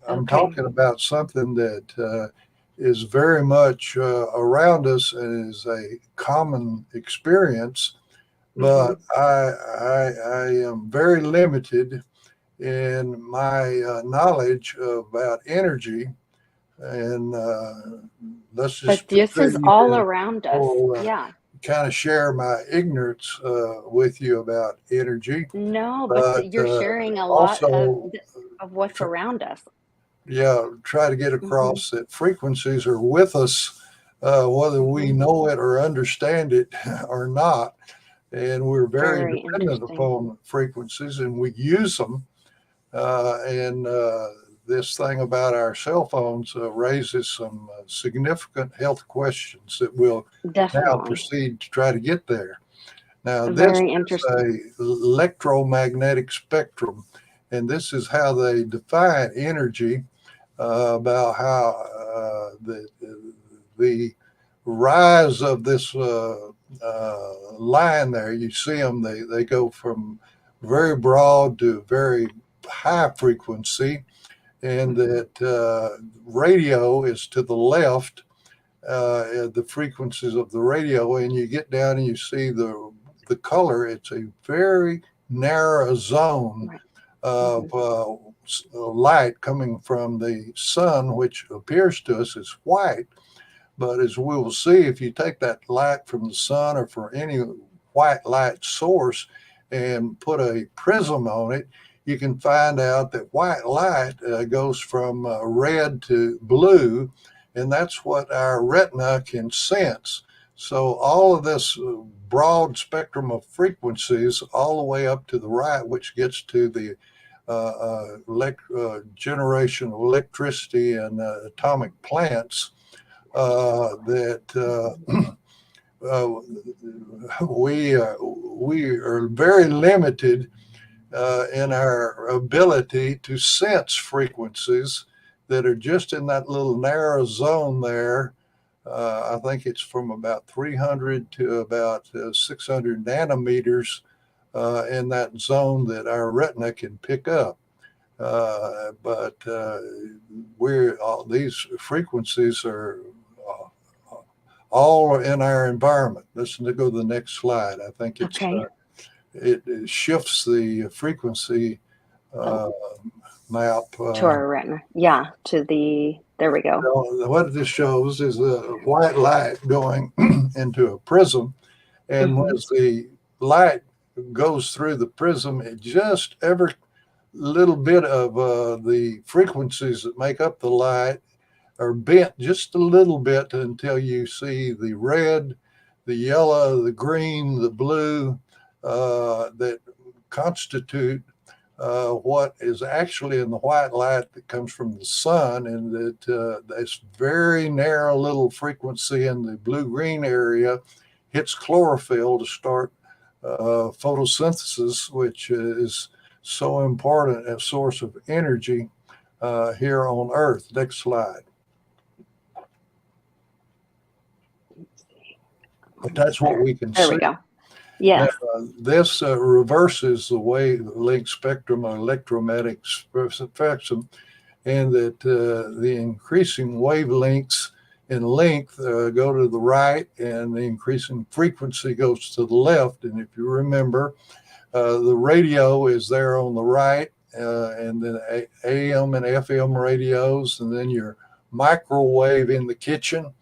I'm Okay. talking about something that is very much around us and is a common experience. Hmm. But I am very limited in my knowledge about energy, and let's But just this is proceed all and around us. I'll Yeah. kind of share my ignorance with you about energy, No, but but you're sharing a lot also of what's around us. yeah, try to get Hmm. across that frequencies are with us, whether we Hmm. know it or understand it or not. And we're very Very dependent interesting. upon frequencies and we use them. And this thing about our cell phones raises some significant health questions that we'll now Definitely. proceed to try to get there. Now, this Very is interesting. a electromagnetic spectrum, and this is how they define energy, about how the rise of this line there. You see them; they go from very broad to very high frequency, and Hmm. that radio is to the left. The frequencies of the radio, and you get down and you see the color. It's a very narrow zone Right. of Hmm. light coming from the sun, which appears to us as white. But as we will see, if you take that light from the sun or from any white light source and put a prism on it, you can find out that white light goes from red to blue, and that's what our retina can sense. So all of this broad spectrum of frequencies, all the way up to the right, which gets to the generation of electricity and atomic plants, that we are very limited in our ability to sense frequencies that are just in that little narrow zone there. I think it's from about 300 to about 600 nanometers in that zone that our retina can pick up. But we're these frequencies are all in our environment. Let's go to the next slide. I think Okay. it shifts the frequency Oh, uh, map. to our retina. Yeah. There we go. So what this shows is a white light going into a prism, and Hmm. as the light goes through the prism, it just every little bit of the frequencies that make up the light are bent just a little bit until you see the red, the yellow, the green, the blue that constitute what is actually in the white light that comes from the sun, and that this very narrow little frequency in the blue-green area hits chlorophyll to start photosynthesis, which is so important a source of energy here on Earth. Next slide. but that's what we can There we see. go. Now, Yes. this reverses the wavelength spectrum of electromagnetic spectrum, and that the increasing wavelengths in length go to the right, and the increasing frequency goes to the left. And if you remember, the radio is there on the right, and then AM and FM radios, and then your microwave in the kitchen.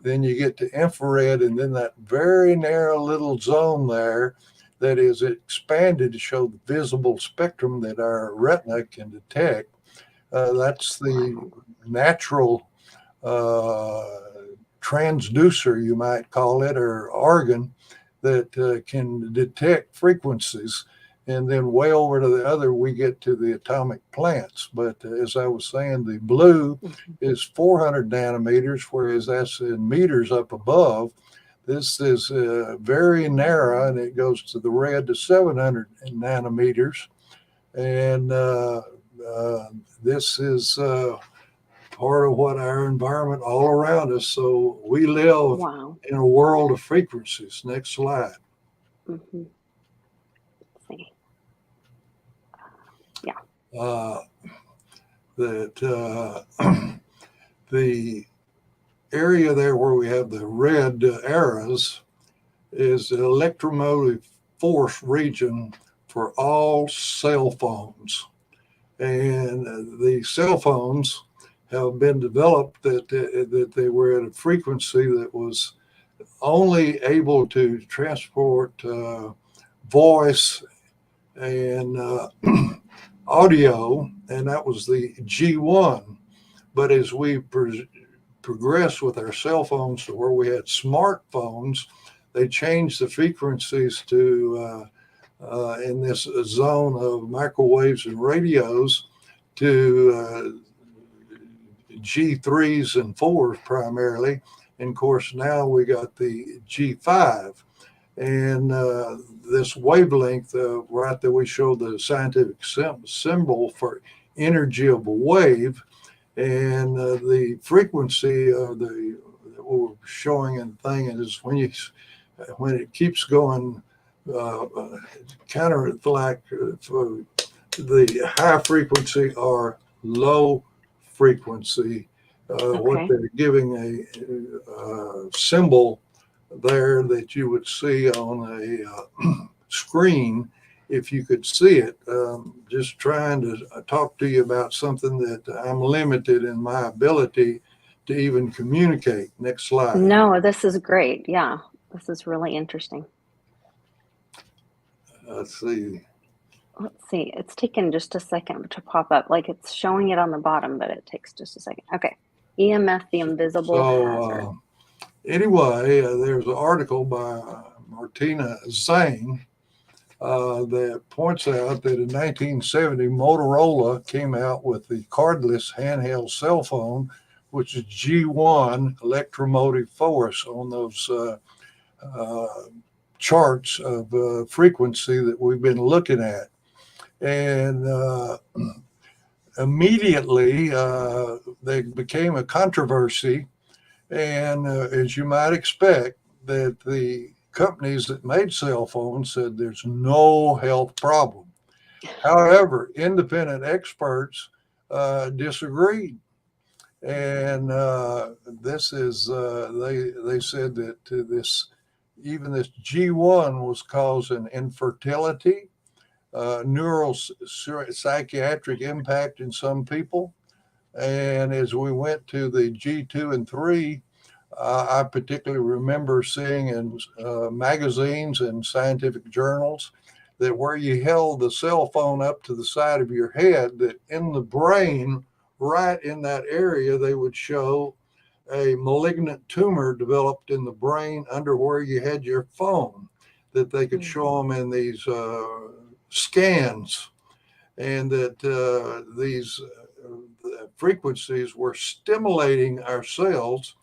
Then you get to infrared, and then that very narrow little zone there that is expanded to show the visible spectrum that our retina can detect. That's the natural transducer, you might call it, or organ that can detect frequencies. And then way over to the other, we get to the atomic plants. But as I was saying, the blue is 400 nanometers, whereas that's in meters up above. This is very narrow, and it goes to the red to 700 nanometers. And this is part of what our environment all around us. So we live in a world of frequencies. Next slide. Mm-hmm. Let's see. Yeah. The area there where we have the red arrows is the electromotive force region for all cell phones. And the cell phones have been developed that they were at a frequency that was only able to transport voice and audio, and that was the G1. But as we progressed with our cell phones to where we had smartphones, they changed the frequencies to in this zone of microwaves and radios to G3s and 4s primarily. And of course, now we got the G5. And this wavelength, right there, we show the scientific symbol for energy of a wave. And the frequency of the that we're showing in the thing is when it keeps going counter like the high frequency or low frequency. What they're giving a symbol there that you would see on a screen if you could see it. Just trying to talk to you about something that I'm limited in my ability to even communicate. Next slide. No, this is great. Yeah, this is really interesting. Let's see. Let's see. It's taken just a second to pop up. Like it's showing it on the bottom, but it takes just a second. Okay. EMF, the invisible hazard. Anyway, there's an article by Martina Zhang that points out that in 1970, Motorola came out with the cordless handheld cell phone, which is G1 electromotive force on those charts of frequency that we've been looking at. And immediately they became a controversy. And as you might expect, that the companies that made cell phones said there's no health problem. However, independent experts disagreed. And this is, they said that even this G1 was causing infertility, neuropsychiatric impact in some people. And as we went to the G2 and 3, I particularly remember seeing in magazines and scientific journals that where you held the cell phone up to the side of your head, that in the brain, right in that area, they would show a malignant tumor developed in the brain under where you had your phone, that they could show them in these scans, and that these frequencies were stimulating our cells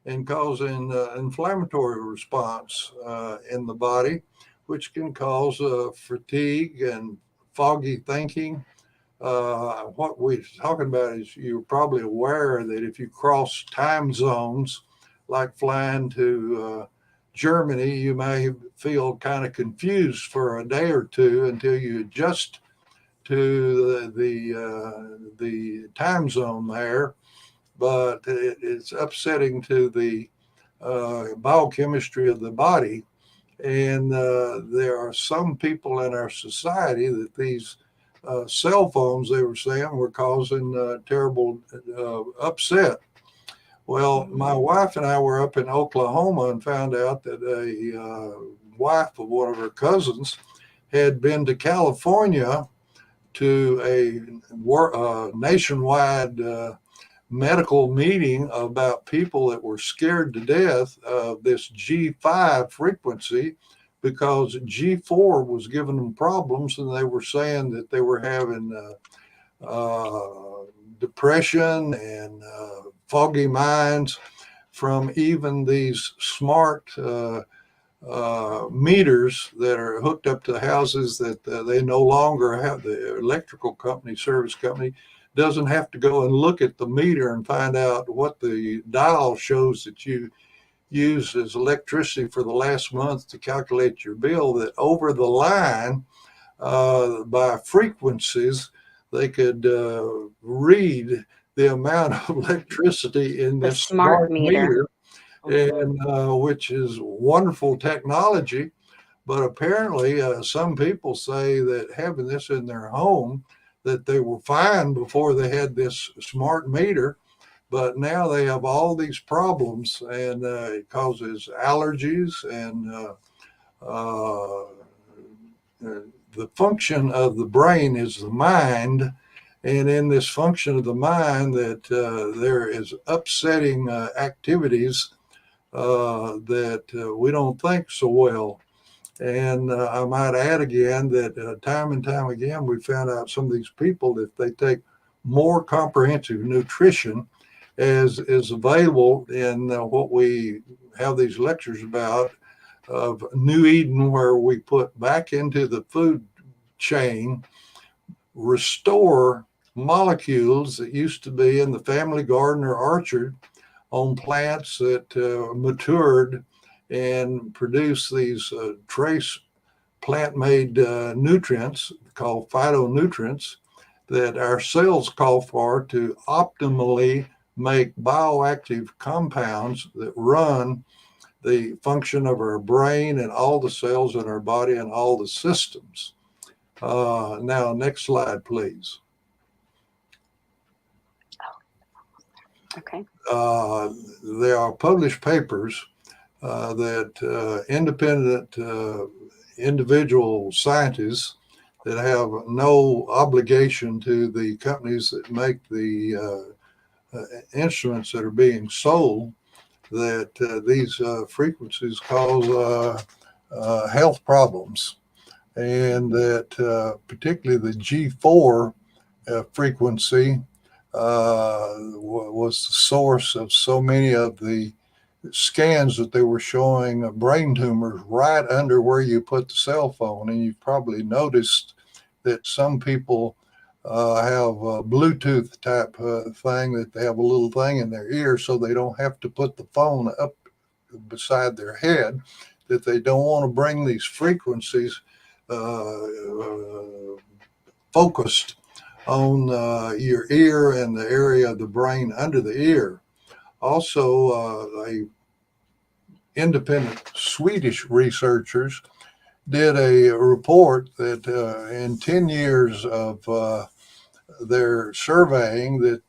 and causing inflammatory response in the body, which can cause fatigue and foggy thinking. What we're talking about is, you're probably aware that if you cross time zones, like flying to Germany, you may feel kind of confused for a day or two until you adjust to the time zone there. But it's upsetting to the biochemistry of the body. And there are some people in our society that these cell phones, they were saying, were causing terrible upset. Well, my wife and I were up in Oklahoma and found out that a wife of one of her cousins had been to California to a nationwide medical meeting about people that were scared to death of this G5 frequency because G4 was giving them problems, and they were saying that they were having depression and foggy minds from even these smart meters that are hooked up to houses that they no longer have. The electrical company, service company, doesn't have to go and look at the meter and find out what the dial shows that you use as electricity for the last month to calculate your bill. That over the line, by frequencies, they could read the amount of electricity in The this smart smart meter. meter, and which is wonderful technology. But apparently, some people say that having this in their home, that they were fine before they had this smart meter, but now they have all these problems, and it causes allergies and uh, the function of the brain is the mind. And in this function of the mind, that there is upsetting activities that we don't think so well. And I might add again that time and time again, we found out some of these people, if they take more comprehensive nutrition as is available in what we have these lectures about of New Eden, where we put back into the food chain, restore molecules that used to be in the family garden or orchard on plants that matured and produce these trace plant-made nutrients called phytonutrients that our cells call for to optimally make bioactive compounds that run the function of our brain and all the cells in our body and all the systems. Now, next slide, please. Okay. There are published papers that independent individual scientists that have no obligation to the companies that make the instruments that are being sold, that these frequencies cause health problems, and that particularly the G4 frequency was the source of so many of the scans that they were showing brain tumors right under where you put the cell phone. And you've probably noticed that some people have a Bluetooth type thing, that they have a little thing in their ear so they don't have to put the phone up beside their head, that they don't want to bring these frequencies focused on your ear and the area of the brain under the ear. Also, independent Swedish researchers did a report that in 10 years of their surveying, that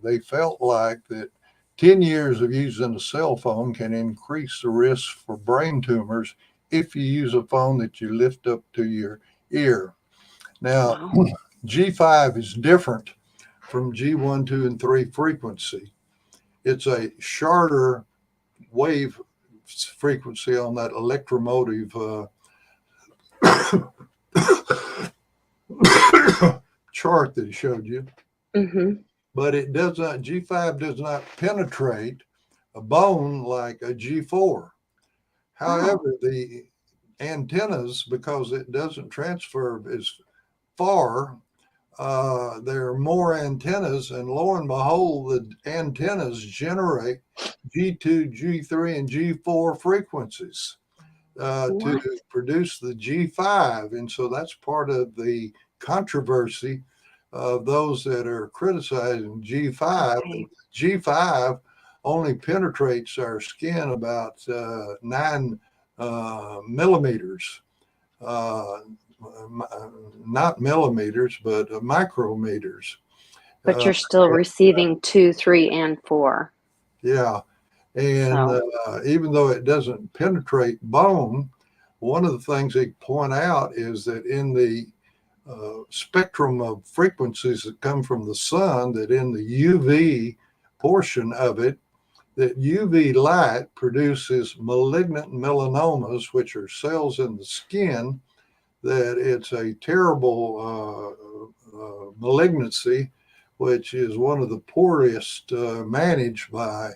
they felt like that 10 years of using a cell phone can increase the risk for brain tumors if you use a phone that you lift up to your ear. Now, Wow. G5 is different from G1, 2, and 3 frequency. It's a shorter wave frequency on that electromotive chart that he showed you. Mm-hmm. But it does not, G5 does not penetrate a bone like a G4. However, the antennas, because it doesn't transfer as far, there are more antennas, and lo and behold, the antennas generate G2, G3, and G4 frequencies to produce the G5. And so that's part of the controversy of those that are criticizing G5. Okay. G5 only penetrates our skin about 9 millimeters. Not millimeters, but micrometers. But you're still receiving 2, 3, and 4. Yeah. And So, even though it doesn't penetrate bone, one of the things they point out is that in the spectrum of frequencies that come from the sun, that in the UV portion of it, that UV light produces malignant melanomas, which are cells in the skin, that it's a terrible malignancy, which is one of the poorest managed by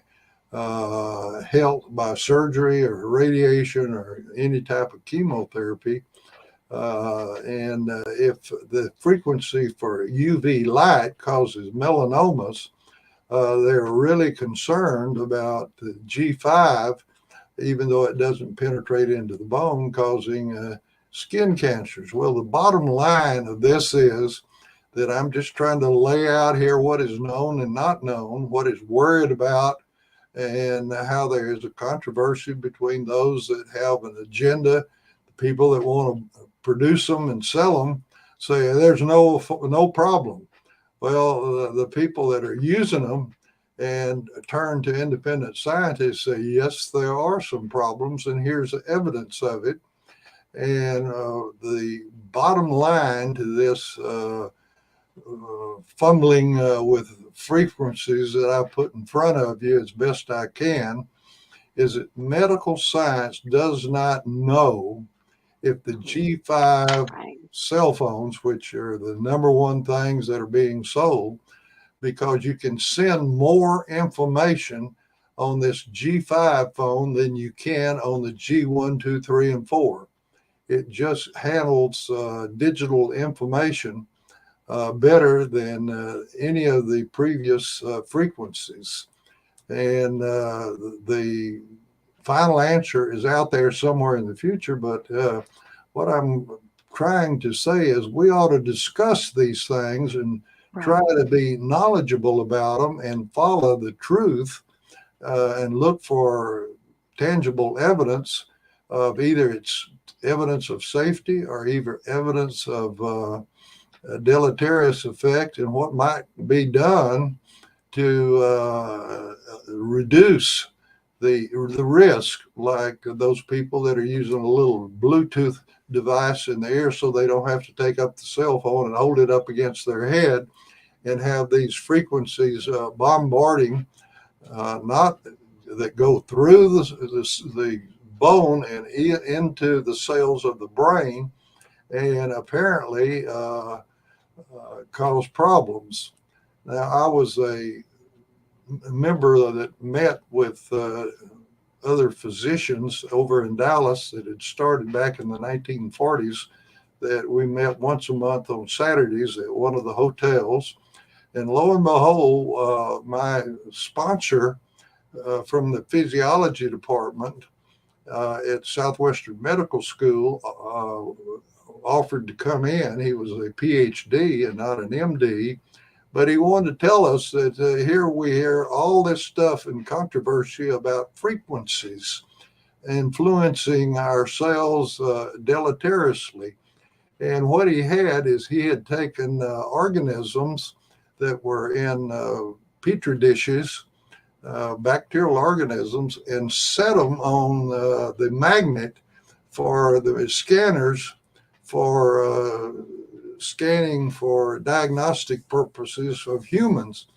health, by surgery or radiation or any type of chemotherapy. And if the frequency for UV light causes melanomas, they're really concerned about the G5, even though it doesn't penetrate into the bone, causing skin cancers. Well, the bottom line of this is that I'm just trying to lay out here what is known and not known, what is worried about, and how there is a controversy between those that have an agenda, the people that want to produce them and sell them, say there's no problem. Well, the people that are using them and turn to independent scientists say, yes, there are some problems, and here's the evidence of it. And the bottom line to this fumbling with frequencies that I put in front of you as best I can is that medical science does not know if the G5 cell phones, which are the number one things that are being sold, because you can send more information on this G5 phone than you can on the G1, 2, 3, and 4. It just handles digital information better than any of the previous frequencies. And the final answer is out there somewhere in the future, but what I'm trying to say is we ought to discuss these things and try to be knowledgeable about them and follow the truth and look for tangible evidence of either it's evidence of safety or either evidence of a deleterious effect and what might be done to reduce the risk, like those people that are using a little Bluetooth device in the ear so they don't have to take up the cell phone and hold it up against their head and have these frequencies bombarding, not that go through the bone and into the cells of the brain, and apparently cause problems. Now, I was a member that met with other physicians over in Dallas that had started back in the 1940s, that we met once a month on Saturdays at one of the hotels. And lo and behold, my sponsor from the physiology department at Southwestern Medical School offered to come in. He was a PhD and not an MD, but he wanted to tell us that here we hear all this stuff and controversy about frequencies influencing our cells deleteriously. And what he had is he had taken organisms that were in petri dishes, bacterial organisms, and set them on the magnet for the scanners for scanning for diagnostic purposes of humans.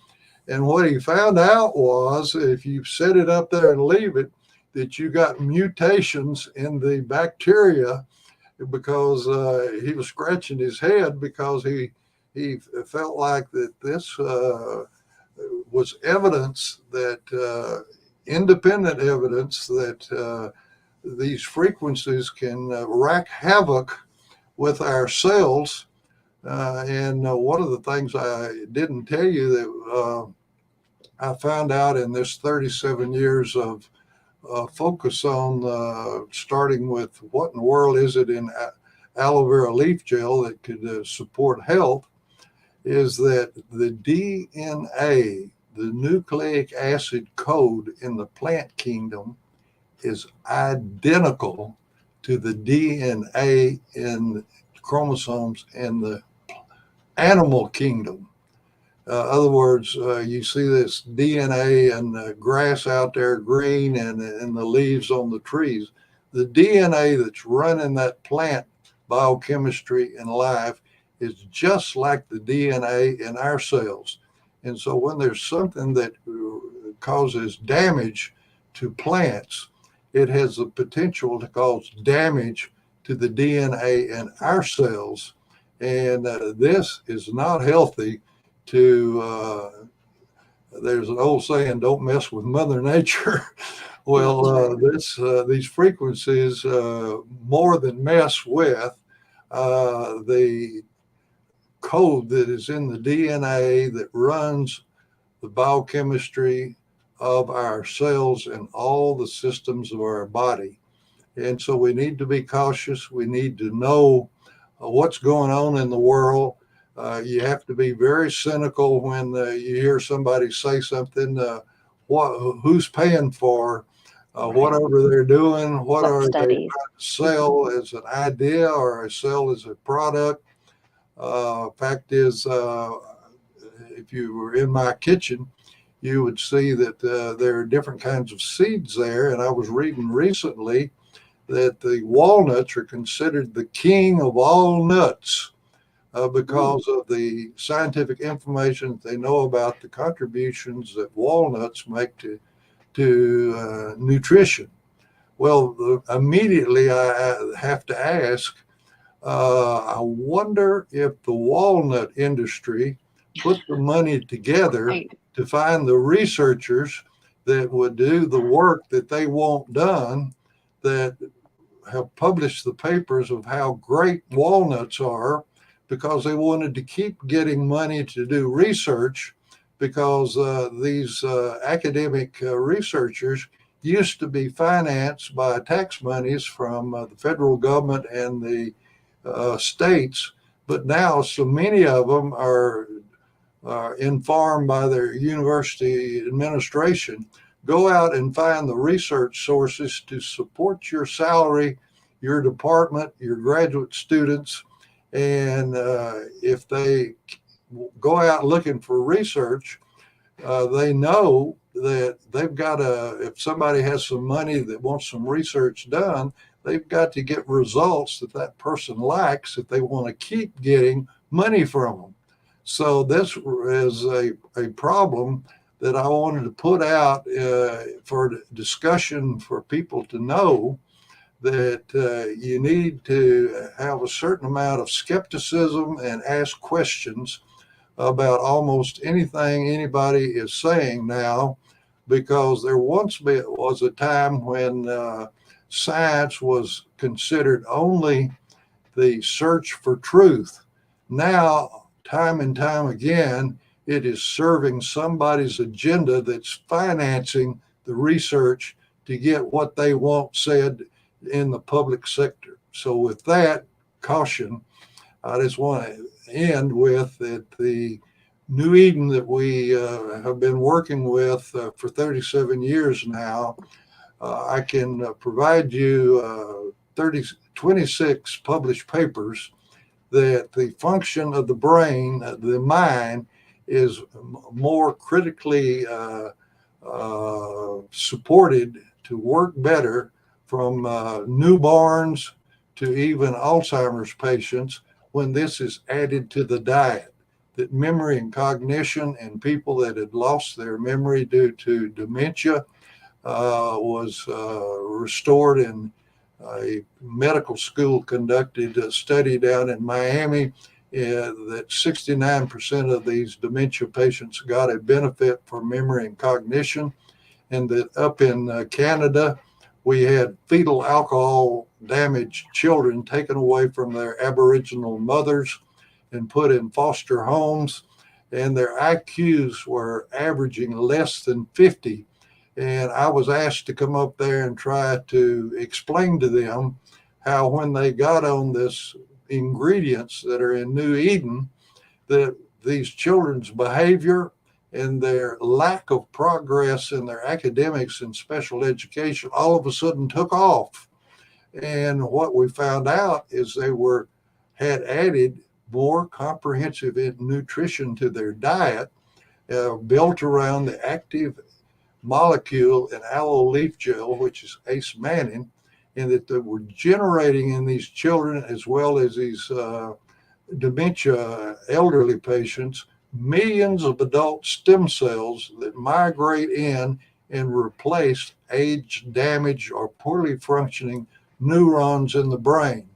And what he found out was if you set it up there and leave it, that you got mutations in the bacteria, because he was scratching his head because he felt like that this was evidence that independent evidence that these frequencies can wreak havoc with our cells And one of the things I didn't tell you that I found out in this 37 years of focus on starting with what in the world is it in aloe vera leaf gel that could support health, is that the DNA, the nucleic acid code in the plant kingdom, is identical to the DNA in chromosomes in the animal kingdom. Other words, you see this DNA and the grass out there green and the leaves on the trees. The DNA that's running that plant biochemistry in life is just like the DNA in our cells. And so when there's something that causes damage to plants, it has the potential to cause damage to the DNA in our cells. And this is not healthy there's an old saying, don't mess with Mother Nature. Well, these frequencies more than mess with the code that is in the DNA that runs the biochemistry of our cells and all the systems of our body. And so we need to be cautious. We need to know what's going on in the world. You have to be very cynical when you hear somebody say something. Who's paying for whatever they're doing? What are they trying to sell as an idea or sell as a product? Fact is, if you were in my kitchen, you would see that there are different kinds of seeds there. And I was reading recently that the walnuts are considered the king of all nuts because of the scientific information they know about the contributions that walnuts make to nutrition. Well, immediately I have to ask, I wonder if the walnut industry put the money together to find the researchers that would do the work that they want done, that have published the papers of how great walnuts are, because they wanted to keep getting money to do research, because these academic researchers used to be financed by tax monies from the federal government and the states, but now so many of them are informed by their university administration. Go out and find the research sources to support your salary, your department, your graduate students. And if they go out looking for research, they know that they've got to, if somebody has some money that wants some research done, they've got to get results that that person likes if they want to keep getting money from them. So this is a problem that I wanted to put out for discussion for people to know that you need to have a certain amount of skepticism and ask questions about almost anything anybody is saying now, because there once was a time when science was considered only the search for truth. Now, time and time again, it is serving somebody's agenda that's financing the research to get what they want said in the public sector. So with that caution, I just want to end with that the New Eden that we have been working with for 37 years now, I can provide you 26 published papers that the function of the brain, the mind, is more critically supported to work better from newborns to even Alzheimer's patients when this is added to the diet. That memory and cognition in people that had lost their memory due to dementia was restored. In a medical school conducted a study down in Miami that 69% of these dementia patients got a benefit for memory and cognition, and that up in Canada, we had fetal alcohol damaged children taken away from their Aboriginal mothers, and put in foster homes, and their IQs were averaging less than 50. And I was asked to come up there and try to explain to them how, when they got on this ingredients that are in New Eden, that these children's behavior and their lack of progress in their academics and special education all of a sudden took off. And what we found out is they had added more comprehensive nutrition to their diet, built around the active molecule in aloe leaf gel, which is ace mannin, and that they were generating in these children, as well as these dementia elderly patients, millions of adult stem cells that migrate in and replace age, damaged, or poorly functioning neurons in the brain.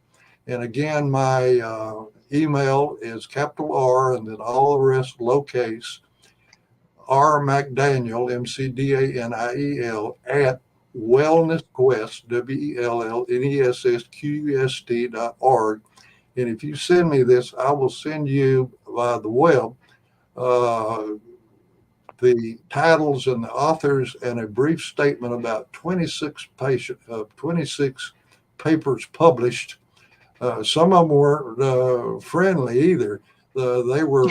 And again, my email is capital R and then all the rest lowercase, R McDaniel, McDaniel, at wellnessquest, WELLNESSQUST.org. And if you send me this, I will send you via the web uh, the titles and the authors and a brief statement about 26 papers published. Some of them weren't friendly either. They were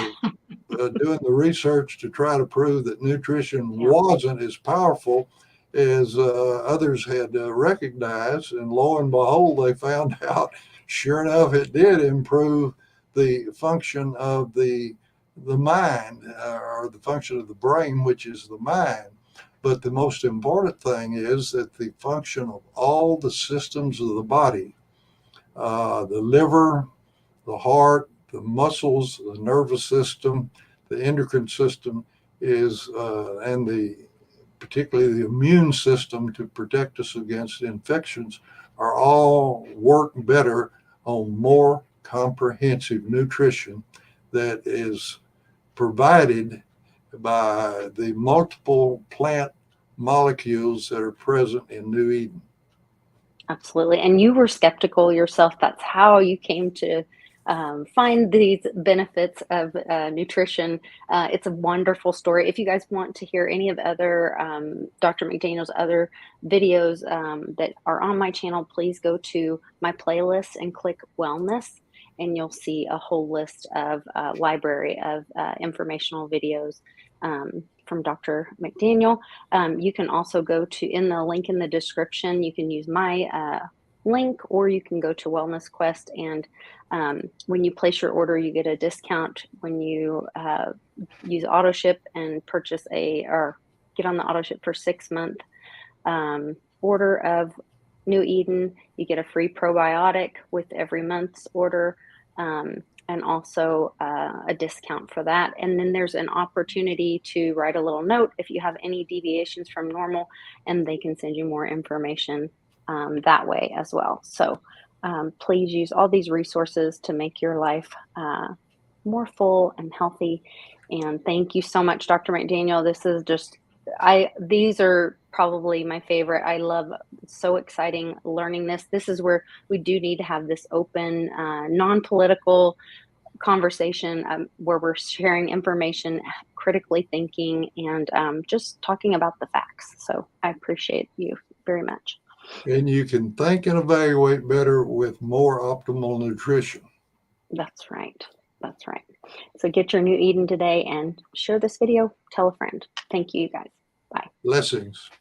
doing the research to try to prove that nutrition Yeah. wasn't as powerful as others had recognized. And lo and behold, they found out, sure enough, it did improve the function of the mind, or the function of the brain, which is the mind. But the most important thing is that the function of all the systems of the body, the liver, the heart, the muscles, the nervous system, the endocrine system and particularly the immune system to protect us against infections, are all work better on more comprehensive nutrition that is provided by the multiple plant molecules that are present in New Eden. Absolutely. And you were skeptical yourself. That's how you came to find these benefits of nutrition. It's a wonderful story. If you guys want to hear any of other Dr. McDaniel's other videos that are on my channel, please go to my playlist and click wellness, and you'll see a whole list of library of informational videos from Dr. McDaniel. You can also go to, in the link in the description, you can use my link, or you can go to Wellness Quest, and when you place your order, you get a discount when you use auto ship and purchase or get on the auto ship for 6-month order of New Eden. You get a free probiotic with every month's order. And also a discount for that. And then there's an opportunity to write a little note if you have any deviations from normal, and they can send you more information that way as well. So please use all these resources to make your life more full and healthy. And thank you so much, Dr. McDaniel. This is just, these are probably my favorite. I love, so exciting learning this. This is where we do need to have this open, non-political conversation where we're sharing information, critically thinking, and just talking about the facts. So I appreciate you very much. And you can think and evaluate better with more optimal nutrition. That's right. That's right. So get your New Eden today and share this video. Tell a friend. Thank you, guys. Bye. Blessings.